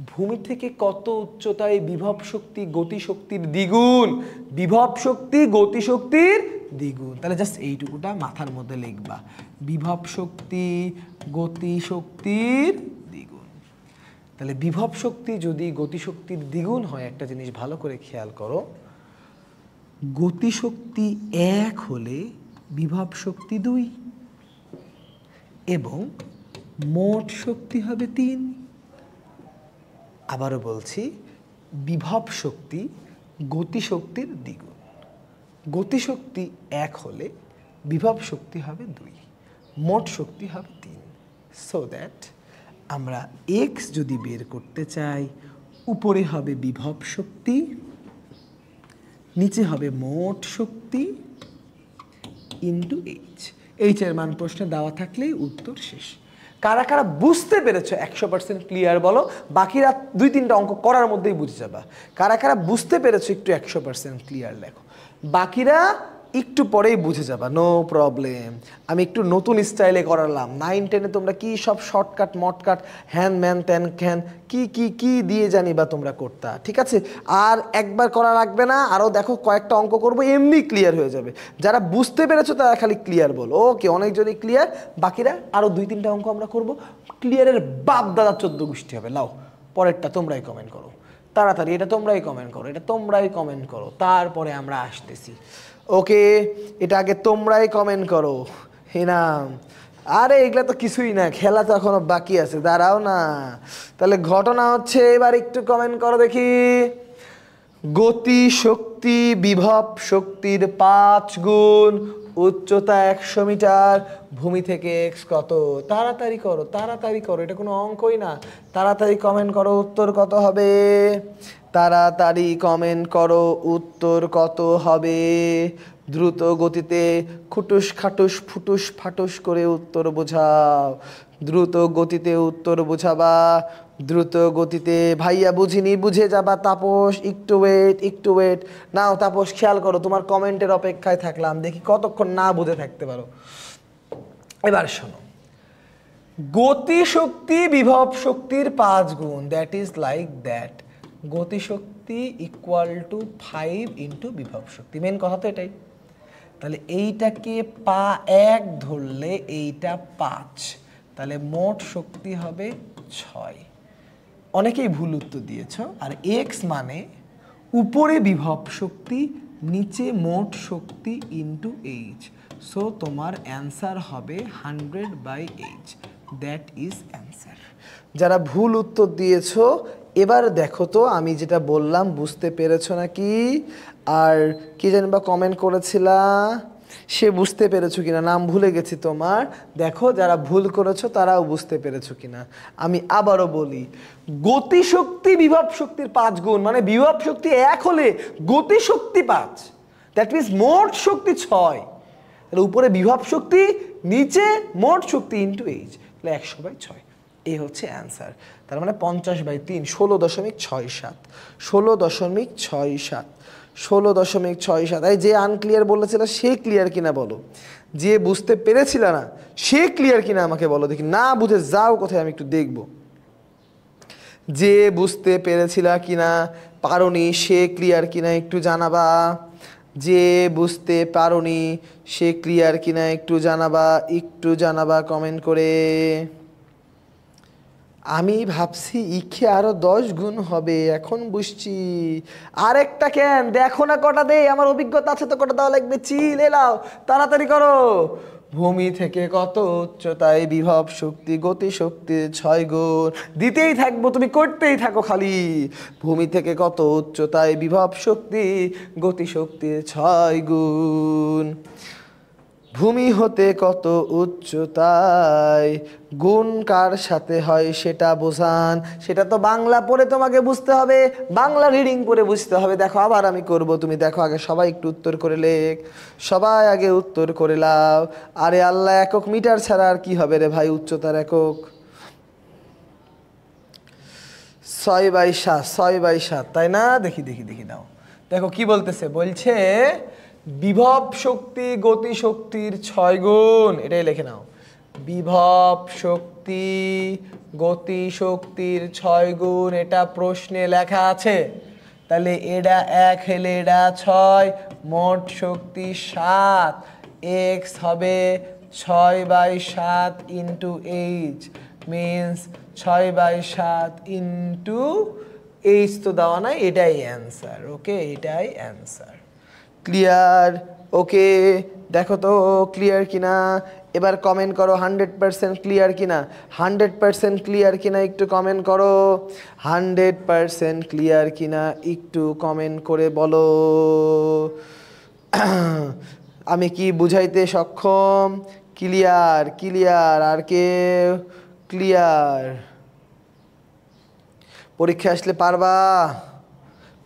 ভূমি থেকে কত উচ্চতায় বিভব শক্তি গতিশক্তির দ্বিগুণ, বিভব শক্তি গতিশক্তির দ্বিগুণ। তাহলে জাস্ট এইটুকুটা মাথার মধ্যে লিখবা, বিভব শক্তি গতিশক্তির দ্বিগুণ। তাহলে বিভব শক্তি যদি গতিশক্তির দ্বিগুণ হয়, একটা জিনিস ভালো করে খেয়াল করো, গতিশক্তি 1 হলে বিভব শক্তি 2 এবং মোট শক্তি হবে 3। আবারও বলছি, বিভব শক্তি গতিশক্তির দ্বিগুণ। গতিশক্তি 1 হলে বিভব শক্তি হবে 2, মোট শক্তি হবে 3। সো দ্যাট আমরা এক্স যদি বের করতে চাই, উপরে হবে বিভব শক্তি, নিচে হবে মোট শক্তি ইন্টু এইচ। এইচের মান প্রশ্নে দেওয়া থাকলেই উত্তর শেষ। কারা কারা বুঝতে পেরেছো 100% ক্লিয়ার বলো, বাকিরা 2-3টা অঙ্ক করার মধ্যেই বুঝে যাবা। কারা কারা বুঝতে পেরেছো একটু 100% ক্লিয়ার লেখো, বাকিরা একটু পরেই বুঝে যাবা, নো প্রবলেম। আমি একটু নতুন স্টাইলে করালাম। 9-10-এ তোমরা কি সব শর্টকাট মটকাট হ্যান ম্যান ত্যান খ্যান কি কি কি দিয়ে জানিবা তোমরা করতা, ঠিক আছে? আর একবার করা লাগবে না, আরও দেখো কয়েকটা অঙ্ক করবো, এমনি ক্লিয়ার হয়ে যাবে। যারা বুঝতে পেরেছো তারা খালি ক্লিয়ার বলো। ওকে, অনেকজনই ক্লিয়ার, বাকিরা আরও 2-3টা অঙ্ক আমরা করবো। ক্লিয়ারের বাপ দাদা 14 গোষ্ঠী হবে। লাও পরেরটা তোমরাই কমেন্ট করো তাড়াতাড়ি, এটা তোমরাই কমেন্ট করো, এটা তোমরাই কমেন্ট করো, তারপরে আমরা আসতেছি। ওকে, এটা আগে তোমরাই কমেন্ট করো। হিনাম, আরে এগুলা তো কিছুই না, খেলা তো এখনো বাকি আছে, দাঁড়াও না। তাহলে ঘটনা হচ্ছে, এবার একটু কমেন্ট করো দেখি। গতি শক্তি বিভব শক্তির 5 গুণ, উচ্চতা 100 মিটার, ভূমি থেকে এক্স কত? তাড়াতাড়ি করো, তাড়াতাড়ি করো, এটা কোনো অঙ্কই না। তাড়াতাড়ি কমেন্ট করো, উত্তর কত হবে? তাড়াতাড়ি কমেন্ট করো, উত্তর কত হবে? দ্রুত গতিতে খুটুস খাটুস ফুটুস ফাটুস করে উত্তর বোঝাও। দ্রুত গতিতে উত্তর বোঝাবা, দ্রুত গতিতে। ভাইয়া বুঝিনি, বুঝে যাবা। তাপস একটু ওয়েট, একটু ওয়েট। নাও তাপস, খেয়াল করো, তোমার কমেন্টের অপেক্ষায় থাকলাম, দেখি কতক্ষণ না বুঝে থাকতে পারো। এবার শোনো, গতিশক্তি বিভব শক্তির 5 গুণ, দ্যাট ইজ লাইক দ্যাট। গতিশক্তি ইকুয়াল টু 5 ইন্টু বিভব শক্তি। মেন কথা তো এটাই। তাহলে এইটাকে 1 ধরলে এইটা 5, তাহলে মোট শক্তি হবে 6। অনেকেই ভুল উত্তর দিয়েছ। আর এক্স মানে উপরে বিভব শক্তি, নিচে মোট শক্তি ইন্টু এইচ। সো তোমার অ্যান্সার হবে 100/h, দ্যাট ইজ অ্যান্সার। যারা ভুল উত্তর দিয়েছ, এবার দেখো তো আমি যেটা বললাম বুঝতে পেরেছো নাকি? আর কি জানি বা কমেন্ট করেছিলা, সে বুঝতে পেরেছো কিনা, নাম ভুলে গেছি তোমার। দেখো যারা ভুল করেছো তারাও বুঝতে পেরেছো কিনা। আমি আবারও বলি, গতিশক্তি বিভব শক্তির 5 গুণ, মানে বিভব শক্তি 1 হলে গতিশক্তি 5, দ্যাট মিনস মোট শক্তি 6। তাহলে উপরে বিভব শক্তি, নিচে মোট শক্তি ইন্টু এইচ, তাহলে 100/6। এই হচ্ছে অ্যান্সার। তার মানে 50/3, 16.67, 16.67, 16.67। এই যে আনক্লিয়ার বলেছিল সে ক্লিয়ার কিনা বলো, যে বুঝতে পেরেছিল না সে ক্লিয়ার কিনা আমাকে বলো দেখি। না বুঝে যাও কোথায়, আমি একটু দেখব। যে বুঝতে পেরেছিল কিনা পারোনি সে ক্লিয়ার কিনা একটু জানাবা। যে বুঝতে পারোনি সে ক্লিয়ার কিনা একটু জানাবা, একটু জানাবা কমেন্ট করে। আমি ভাবছি ইখে আরো 10 গুণ হবে, এখন বুঝছি। আরেকটা কেন দেখো না কটা দেই, আমার অভিজ্ঞতা আছে তো কটা দেওয়া লাগবে। চিল এলাও, তাড়াতাড়ি করো। ভূমি থেকে কত উচ্চতায় বিভব শক্তি গতি শক্তির 6 গুণ। দিতেই থাকবো, তুমি করতেই থাকো খালি। ভূমি থেকে কত উচ্চতায় বিভব শক্তি গতি শক্তির 6 গুণ। ভূমি হতে কত উচ্চতায় গুণ কার সাথে হয় সেটা বোঝান। সেটা তো বাংলা পড়ে তোমাকে বুঝতে হবে, বাংলা রিডিং পড়ে বুঝতে হবে। দেখো আবার আমি করব, তুমি দেখো আগে সবাই একটু উত্তর করে লেখ, সবাই আগে উত্তর করে লাও। আরে আল্লাহ, একক মিটার ছাড়া আর কি হবে রে ভাই উচ্চতার একক? 6/7, 6/7, তাই না? দেখি দেখি দেখি দাও, দেখো কি বলতেছে। বলছে বিভব শক্তি গতি শক্তির 6 গুণ, এটাই লিখে নাও। বিভব শক্তি গতি শক্তির 6 গুণ, এটা প্রশ্নে লেখা আছে। তাহলে এটা 1 হলে এটা 6, মোট শক্তি 7, এক্স হবে 6/7 into H, means 6/7 into H তো দেওয়া নাই, এটাই অ্যান্সার। ওকে, এটাই অ্যান্সার। ক্লিয়ার? ওকে, দেখো তো ক্লিয়ার কিনা, এবার কমেন্ট করো 100% ক্লিয়ার কিনা, 100% ক্লিয়ার কিনা একটু কমেন্ট করো, 100% ক্লিয়ার কিনা একটু কমেন্ট করে বলো। আমি কি বুঝাইতে সক্ষম? ক্লিয়ার ক্লিয়ার, আর কেউ ক্লিয়ার? পরীক্ষা আসলে পারবা?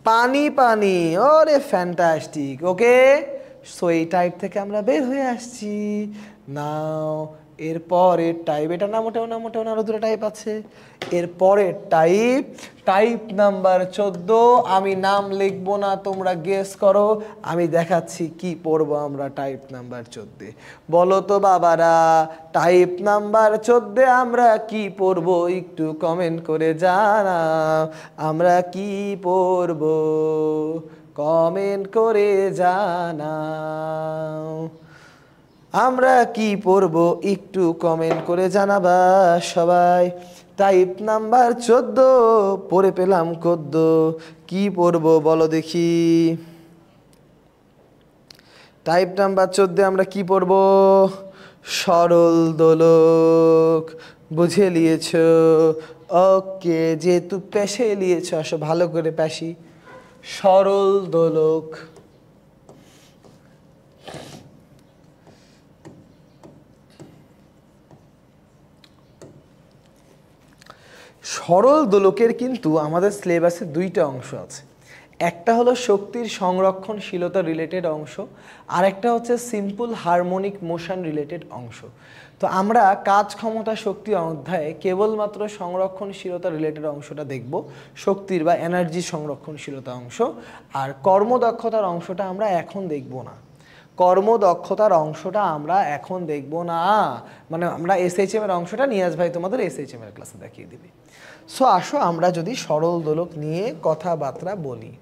পানি পানি, ওরে ফ্যান্টাস্টিক। ওকে, সো এই টাইপ থেকে আমরা বের হয়ে আসছি। নাও এরপরের টাইপ, এটা না মোটেও না, মোটেও না, আরো দুটো টাইপ আছে। এরপরের টাইপ, টাইপ নাম্বার 14। আমি নাম লিখবো না, তোমরা গেস করো। আমি দেখাচ্ছি কি পড়বো আমরা টাইপ নাম্বার 14। বলো তো বাবারা, টাইপ নাম্বার 14 আমরা কি পড়বো একটু কমেন্ট করে জানাও। আমরা কি পড়বো কমেন্ট করে জানাও। আমরা কি পড়বো একটু কমেন্ট করে জানাবা সবাই। টাইপ নাম্বার 14 পড়ে পেলাম কদ্দ, কি পড়বো বলো দেখি। টাইপ নাম্বার 14 আমরা কি পড়বো? সরল দোলক। বুঝে নিয়েছ? ওকে, যেহেতু পেশে নিয়েছ, আসো ভালো করে পেশি। সরল দোলক। সরল দোলকের কিন্তু আমাদের সিলেবাসে দুইটা অংশ আছে। একটা হলো শক্তির সংরক্ষণশীলতা রিলেটেড অংশ, আর একটা হচ্ছে সিম্পল হারমোনিক মোশন রিলেটেড অংশ। তো আমরা কাজ ক্ষমতা শক্তি অধ্যায়ে কেবলমাত্র সংরক্ষণশীলতা রিলেটেড অংশটা দেখব, শক্তির বা এনার্জি সংরক্ষণশীলতা অংশ। আর কর্মদক্ষতার অংশটা আমরা এখন দেখব না। কর্মদক্ষতার অংশটা আমরা এখন দেখব না, মানে আমরা এসএইচএম এর অংশটা নিয়াজ ভাই তোমাদের এসএইচএম এর ক্লাসে দেখিয়ে দিবে। সো আসো আমরা যদি সরল দোলক নিয়ে কথাবার্তা বলি,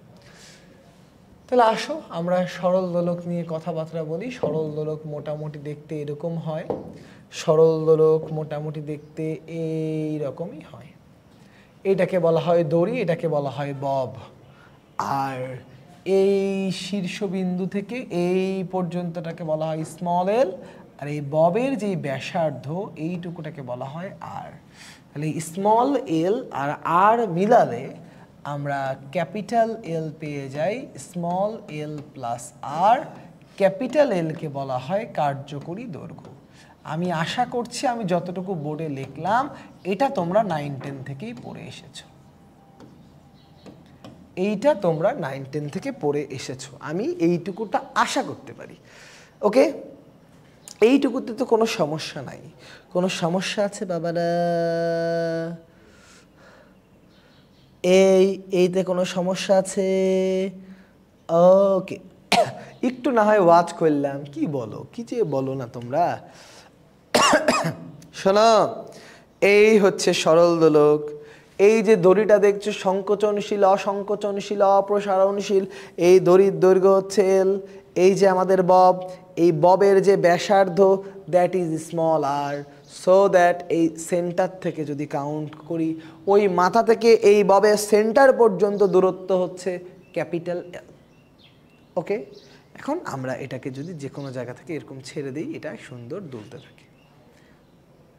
তাহলে আসো আমরা সরল দোলক নিয়ে কথাবার্তা বলি। সরল দোলক মোটামুটি দেখতে এরকম হয়। সরল দোলক মোটামুটি দেখতে এই রকমই হয়। এটাকে বলা হয় দড়ি, এটাকে বলা হয় বব। আর এই শীর্ষবিন্দু থেকে এই পর্যন্তটাকে বলা হয় স্মল এল, আর এই ববের যে ব্যাসার্ধ এইটুকুটাকে বলা হয় আর। তাহলে স্মল এল আর আর মিলালে আমরা ক্যাপিটাল এল পেয়ে যাই। স্মল এল প্লাস আর, ক্যাপিটাল এলকে বলা হয় কার্যকরী দৈর্ঘ্য। আমি আশা করছি আমি যতটুকু বোর্ডে লিখলাম এটা তোমরা 9-10 থেকেই পড়ে এসেছো। এইটা তোমরা 9-10 থেকে পড়ে এসেছো, আমি এইটুকুটা আশা করতে পারি। ওকে, এইটুকুতে তো কোনো সমস্যা নাই। কোনো সমস্যা আছে বাবারা? এইতে কোনো সমস্যা আছে? ওকে, একটু না হয় ওয়াচ করলাম, কি বলো, কি যে বলো না তোমরা। শোনো, এই হচ্ছে সরল দোলক। এই যে দড়িটা দেখছো সংকোচনশীল, অসংকোচনশীল, অপ্রসারণশীল, এই দড়ির দৈর্ঘ্য হচ্ছে এল। এই যে আমাদের বব, এই ববের যে ব্যাসার্ধ that is small R. So that এই সেন্টার থেকে যদি কাউন্ট করি, ওই মাথা থেকে এই ববের সেন্টার পর্যন্ত দূরত্ব হচ্ছে ক্যাপিটাল এল। ওকে, এখন আমরা এটাকে যদি যে কোনো জায়গা থেকে এরকম ছেড়ে দিই, এটা সুন্দর দুলতে থাকে।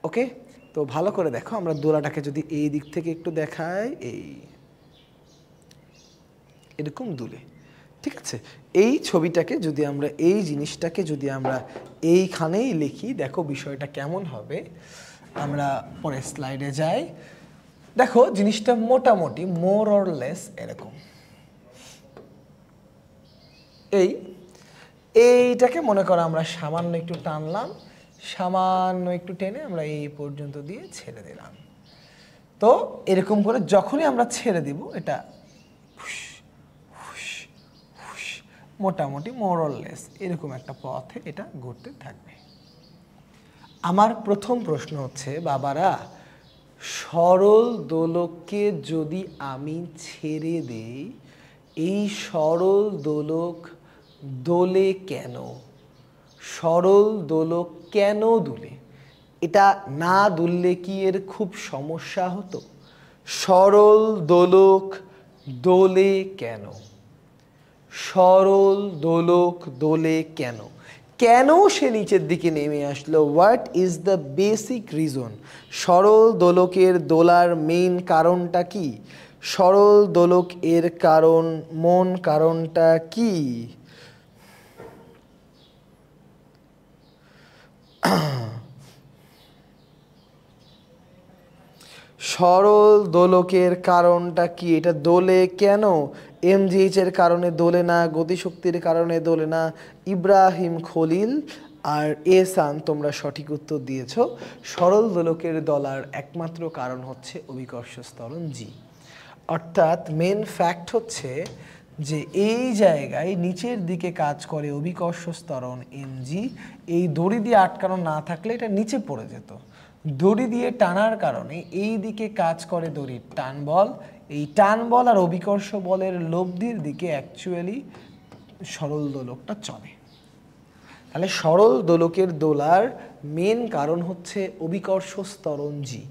ওকে, তো ভালো করে দেখো, আমরা দোলাটাকে যদি এই দিক থেকে একটু দেখাই, এই এরকম দুলে, ঠিক আছে। এই ছবিটাকে যদি আমরা, এই জিনিসটাকে যদি আমরা এইখানেই লিখি, দেখো বিষয়টা কেমন হবে। আমরা পরের স্লাইডে যাই। দেখো জিনিসটা মোটামুটি মোর অর লেস এরকম। এইটাকে মনে করো আমরা সামান্য একটু টানলাম, সামান্য একটু টেনে আমরা এই পর্যন্ত দিয়ে ছেড়ে দিলাম। তো এরকম করে যখনই আমরা ছেড়ে দিব, এটা মোটামুটি মোর অর লেস এরকম একটা পথে এটা ঘুরতে থাকবে। আমার প্রথম প্রশ্ন হচ্ছে বাবারা, সরল দোলককে যদি আমি ছেড়ে দেই, এই সরল দোলক দোলে কেন? সরল দোলক কেন দুলে? এটা না দুললে কি এর খুব সমস্যা হতো? সরল দোলক দোলে কেন? সরল দোলক দোলে কেন? কেন সে নিচের দিকে নেমে আসলো? What is the basic reason? সরল দোলকের দোলার মেইন কারণটা কি? সরল দোলক এর কারণটা কি? সরল দোলকের কারণটা কি? এটা দোলে কেন? এমজিএইচ এর কারণে দোলে না, গতিশক্তির কারণে দোলে না। ইব্রাহিম খলিল আর এহসান তোমরা সঠিক উত্তর দিয়েছ। সরল দোলকের দোলার একমাত্র কারণ হচ্ছে অভিকর্ষ ত্বরণ জি। অর্থাৎ মেন ফ্যাক্ট হচ্ছে যে এই জায়গায় নিচের দিকে কাজ করে অভিকর্ষ ত্বরণ এমজি। এই দড়ি দিয়ে আটকানো না থাকলে এটা নিচে পড়ে যেত। দড়ি দিয়ে টানার কারণে এই দিকে কাজ করে দড়ির টান বল। এই টান বল আর অভিকর্ষ বলের লব্ধির দিকে অ্যাকচুয়ালি সরল দোলকটা চলে। তাহলে সরল দোলকের দোলার মেন কারণ হচ্ছে অভিকর্ষ ত্বরণ জি।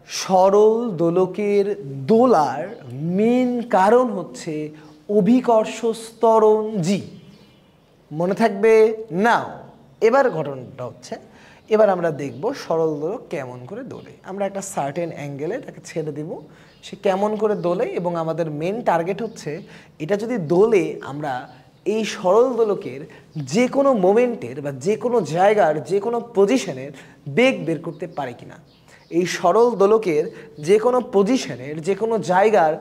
সরল দোলকের দোলার মেন কারণ হচ্ছে অভিকর্ষ ত্বরণ জি। মনে থাকবে না? এবার ঘটনাটা হচ্ছে, এবার আমরা দেখব সরল দোলক কেমন করে দোলে। আমরা একটা সার্টেন অ্যাঙ্গেলে তাকে ছেড়ে দিব, সে কেমন করে দোলে, এবং আমাদের মেন টার্গেট হচ্ছে এটা যদি দোলে আমরা এই সরল দোলকের যে কোনো মোমেন্টের বা যে কোনো জায়গার যে কোনো পজিশনের বেগ বের করতে পারি কিনা। এই সরল দোলকের যে কোনো পজিশনের যে কোনো জায়গার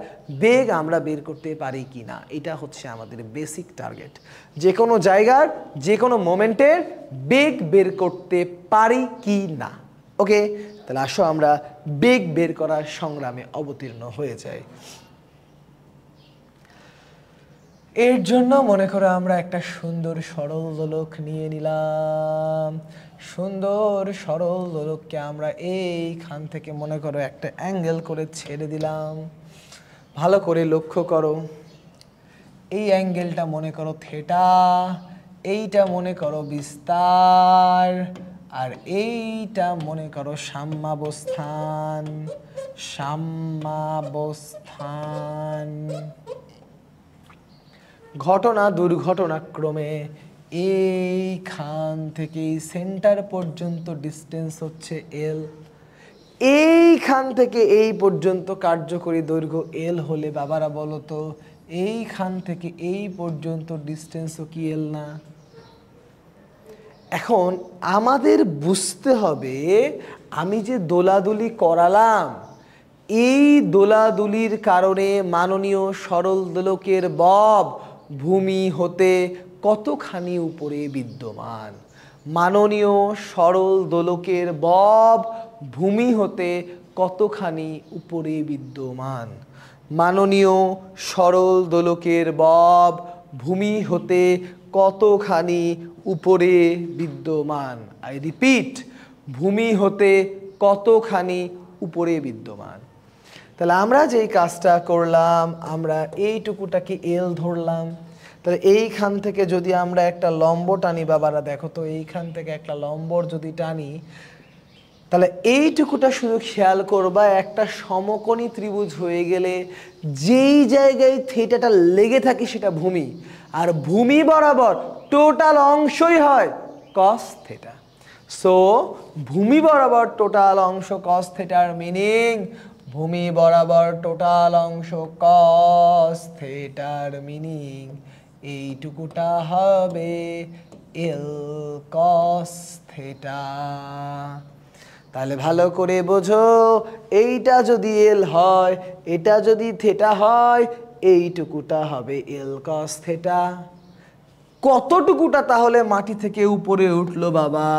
বেগ আমরা বের করতে পারি কি না, এটা হচ্ছে আমাদের বেসিক টার্গেট। যে কোনো জায়গার যে কোনো মোমেন্টের বেগ বের করতে পারি কি না। ওকে, তাহলে আসো আমরা বেগ বের করার সংগ্রামে অবতীর্ণ হয়ে যাই। এর জন্য মনে করো আমরা একটা সুন্দর সরল দোলক নিয়ে নিলাম। সুন্দর সরল দোলককে আমরা এইখান থেকে মনে করো একটা অ্যাঙ্গেল করে ছেড়ে দিলাম। ভালো করে লক্ষ্য করো, এই অ্যাঙ্গেলটা মনে করো থিটা, এইটা মনে করো বিস্তার, আর এইটা মনে করো সাম্যাবস্থান। সাম্যাবস্থান ঘটনা দুর্ঘটনাক্রমে এইখান থেকে সেন্টার পর্যন্ত ডিস্টেন্স হচ্ছে এল। এইখান থেকে এই পর্যন্ত কার্যকরী দৈর্ঘ্য এল হলে বাবারা বলো তো এইখান থেকে এই পর্যন্ত ডিস্টেন্সও কি এল না? এখন আমাদের বুঝতে হবে আমি যে দোলাদুলি করালাম, এই দোলাদুলির কারণে মাননীয় সরল দোলকের বব ভূমি হতে কতখানি উপরে বিদ্যমান। মাননীয় সরল দোলকের বব ভূমি হতে কতখানি উপরে বিদ্যমান। মাননীয় সরল দোলকের বব ভূমি হতে কতখানি উপরে বিদ্যমান। আই রিপিট, ভূমি হতে কতখানি উপরে বিদ্যমান। তাহলে আমরা যেই কাজটা করলাম, আমরা এইটুকুটাকে এল ধরলাম। তাহলে এইখান থেকে যদি আমরা একটা লম্ব টানি, বাবারা দেখো তো এইখান থেকে একটা লম্বর যদি টানি, তাহলে এইটুকুটা শুধু খেয়াল করবা, একটা সমকোণী ত্রিভুজ হয়ে গেলে যেই জায়গায় থিটাটা লেগে থাকে সেটা ভূমি, আর ভূমি বরাবর টোটাল অংশই হয় কস থিটা। সো ভূমি বরাবর টোটাল অংশ কস থিটার মিনিং, ভূমি বরাবর টোটাল অংশ কস থিটার মিনিং এইটুকুটা হবে এল কস থিটা। তাহলে ভালো করে বোঝো, এইটা যদি এল হয়, এটা যদি থিটা হয়, এইটুকুটা হবে এল কস থিটা। কতটুকুটা তাহলে মাটি থেকে উপরে উঠলো বাবা?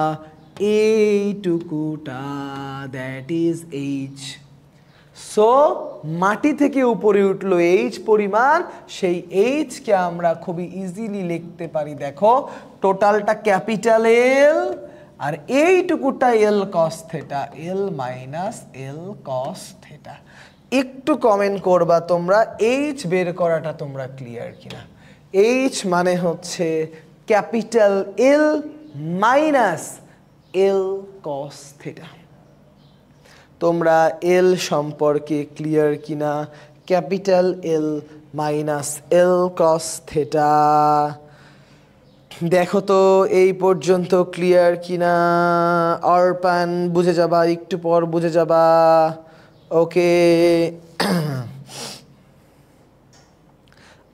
এইটুকুটা, দ্যাট ইজ এইচ। সো মাটি থেকে উপরে উঠলো এইচ পরিমাণ, সেই এইচকে আমরা খুবই ইজিলি লিখতে পারি। দেখো টোটালটা ক্যাপিটাল এল, আর এইটুকুটা এল cos theta, L minus L cos theta. একটু কমেন্ট করবা তোমরা এইচ বের করাটা তোমরা ক্লিয়ার কিনা। এইচ মানে হচ্ছে capital L minus L cos theta. তোমরা এল সম্পর্কে ক্লিয়ার কিনা? Capital L minus L cos theta. দেখো তো এই পর্যন্ত ক্লিয়ার কিনা। অর্পান বুঝে যাবা, একটু পর বুঝে যাবা। ওকে,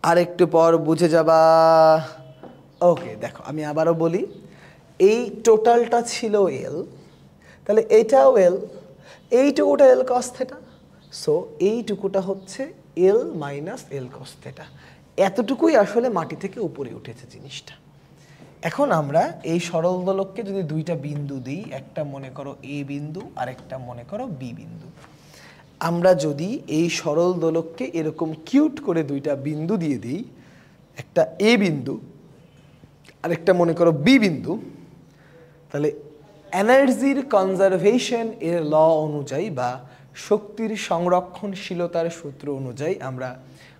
আর একটু পর বুঝে যাবা। ওকে, দেখো আমি আবারও বলি, এই টোটালটা ছিল এল, তাহলে এটাও এল, এইটুকুটা এল কস থেটা, সো এইটুকুটা হচ্ছে L minus L cos theta. এতটুকুই আসলে মাটি থেকে উপরে উঠেছে জিনিসটা। এখন আমরা এই সরল দোলককে যদি দুইটা বিন্দু দিই, একটা মনে করো এ বিন্দু আর একটা মনে করো বি বিন্দু, আমরা যদি এই সরল দোলককে এরকম কিউট করে দুইটা বিন্দু দিয়ে দিই, একটা এ বিন্দু আর একটা মনে করো বি বিন্দু, তাহলে এনার্জির কনজারভেশন এর ল অনুযায়ী বা শক্তির সংরক্ষণশীলতার সূত্র অনুযায়ী আমরা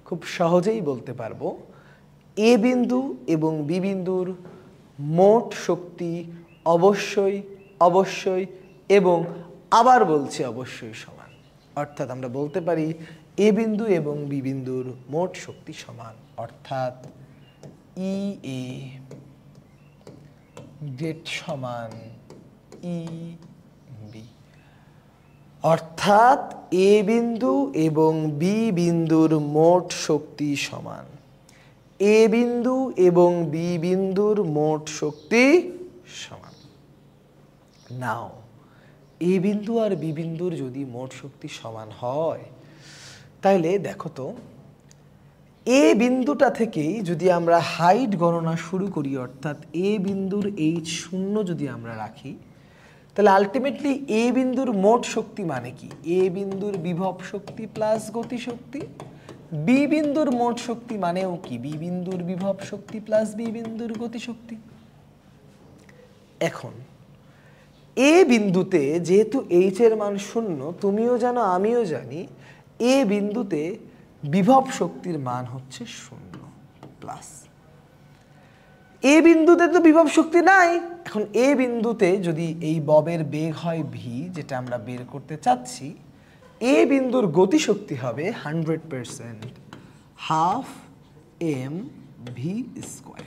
খুব সহজেই বলতে পারবো এ বিন্দু এবং বি বিন্দুর মোট শক্তি অবশ্যই অবশ্যই এবং আবার বলছি অবশ্যই সমান। অর্থাৎ আমরা বলতে পারি এ বিন্দু এবং বি বিন্দুর মোট শক্তি সমান, অর্থাৎ ই এ গ্রেট সমান ই বি, অর্থাৎ এ বিন্দু এবং বি বিন্দুর মোট শক্তি সমান। এ বিন্দু এবং বি বিন্দুর মোট শক্তি সমান। নাও এ বিন্দু আর বি বিন্দুর যদি মোট শক্তি সমান হয়, তাহলে দেখো তো এ বিন্দুটা থেকেই যদি আমরা হাইট গণনা শুরু করি, অর্থাৎ এ বিন্দুর এইচ শূন্য যদি আমরা রাখি, তাহলে আলটিমেটলি এ বিন্দুর মোট শক্তি মানে কি? এ বিন্দুর বিভব শক্তি প্লাস গতিশক্তি। বি বিন্দুর মোট শক্তি মানেও কি? বি বিন্দুর বিভব শক্তি প্লাস বি বিন্দুর গতিশক্তি। এখন এ বিন্দুতে যেহেতু এইচ এর মান শূন্য, তুমিও জানো আমিও জানি, এ বিন্দুতে বিভব শক্তির মান হচ্ছে শূন্য প্লাস। এ বিন্দুতে তো বিভব শক্তি নাই। এখন এ বিন্দুতে যদি এই ববের বেগ হয় ভি, যেটা আমরা বের করতে চাচ্ছি, এ বিন্দুর গতিশক্তি হবে 100% হাফ এম ভি স্কোয়ার।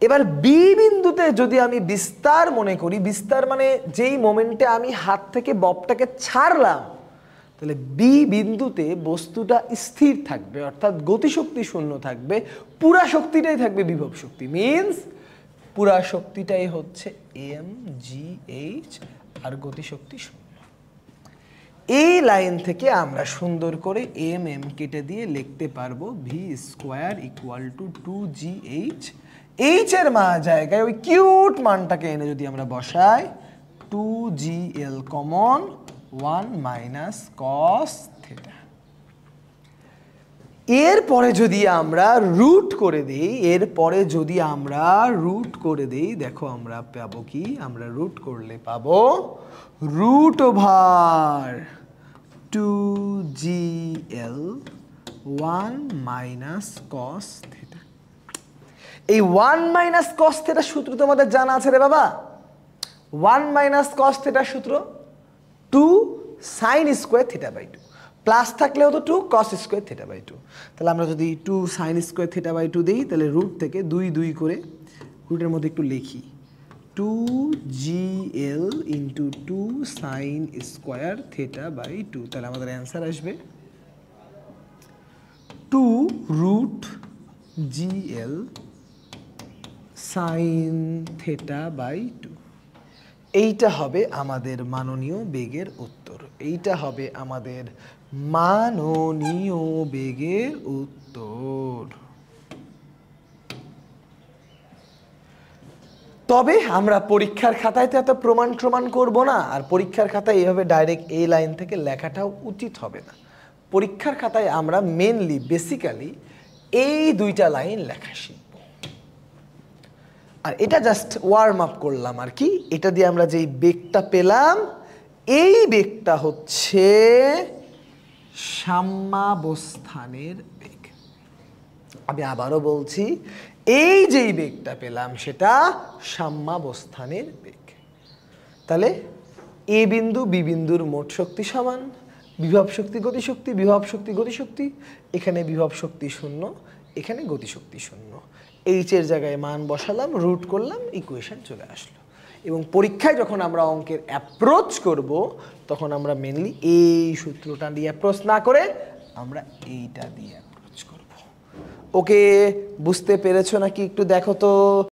এবার বি বিন্দুতে যদি আমি বিস্তার মনে করি, বিস্তার মানে যেই মোমেন্টে আমি হাত থেকে ববটাকে ছাড়লাম, তাহলে বি বিন্দুতে বস্তুটা স্থির থাকবে, অর্থাৎ গতিশক্তি শূন্য থাকবে, পুরা শক্তিটাই থাকবে বিভব শক্তি। মিনস পুরা শক্তিটাই হচ্ছে এম জি এইচ আর গতিশক্তি শূন্য। এই লাইন থেকে আমরা সুন্দর করে এম এম কেটে দিয়ে লিখতে পারবো V square equal to 2gh। H এর জায়গায় ওই কিউট মানটাকে এনে যদি আমরা বসাই, 2gl common 1 minus cos theta. এরপরে যদি আমরা রুট করে দিই, দেখো আমরা পাবো কি? আমরা রুট করলে পাবো root over 2gl 1 minus cos theta. এই 1 মাইনাস কস থেটার সূত্র তোমাদের জানা আছে রে বাবা। 1 মাইনাস কস থেটার সূত্র 2 sine square theta by 2, plus থাকলেও তো 2 কস স্কোয়ার থিটা বাই 2। তাহলে আমরা যদি 2 সাইন স্কোয়ার থিটা বাই 2 দিই, তাহলে রুট থেকে 2 2 করে রুটের মধ্যে একটু লিখি, 2gl into 2 sine square theta by 2। তাহলে আমাদের অ্যান্সার আসবে 2 root gl sine theta by 2। এইটা হবে আমাদের মাননীয় বেগের উত্তর। এইটা হবে আমাদের মাননীয় বেগের উত্তর। তবে আমরা পরীক্ষার খাতায় তো এত প্রমাণ করব না, আর পরীক্ষার খাতায় এইভাবে ডাইরেক্ট এই লাইন থেকে লেখাটাও উচিত হবে না। পরীক্ষার খাতায় আমরা মেনলি বেসিক্যালি এই দুইটা লাইন লেখা শিখব। আর এটা জাস্ট ওয়ার্ম আপ করলাম আর কি। এটা দিয়ে আমরা যেই বেগটা পেলাম, এই বেগটা হচ্ছে সাম্যাবস্থানের বেগ। আমি আবারও বলছি, এই যেই বেগটা পেলাম সেটা সাম্যাবস্থানের বেগ। তাহলে এ বিন্দু বি বিন্দুর মোট শক্তি সমান, বিভব শক্তি গতিশক্তি, বিভব শক্তি গতিশক্তি। এখানে বিভব শক্তি শূন্য, এখানে গতিশক্তি শূন্য। এইচ এর জায়গায় মান বসালাম, রুট করলাম, ইকুয়েশন চলে আসলো। এবং পরীক্ষায় যখন আমরা অঙ্কের অ্যাপ্রোচ করব তখন আমরা মেনলি এই সূত্রটা দিয়ে অ্যাপ্রোচ না করে আমরা এইটা দিয়ে অ্যাপ্রোচ করব। ওকে, বুঝতে পেরেছো নাকি একটু দেখো তো।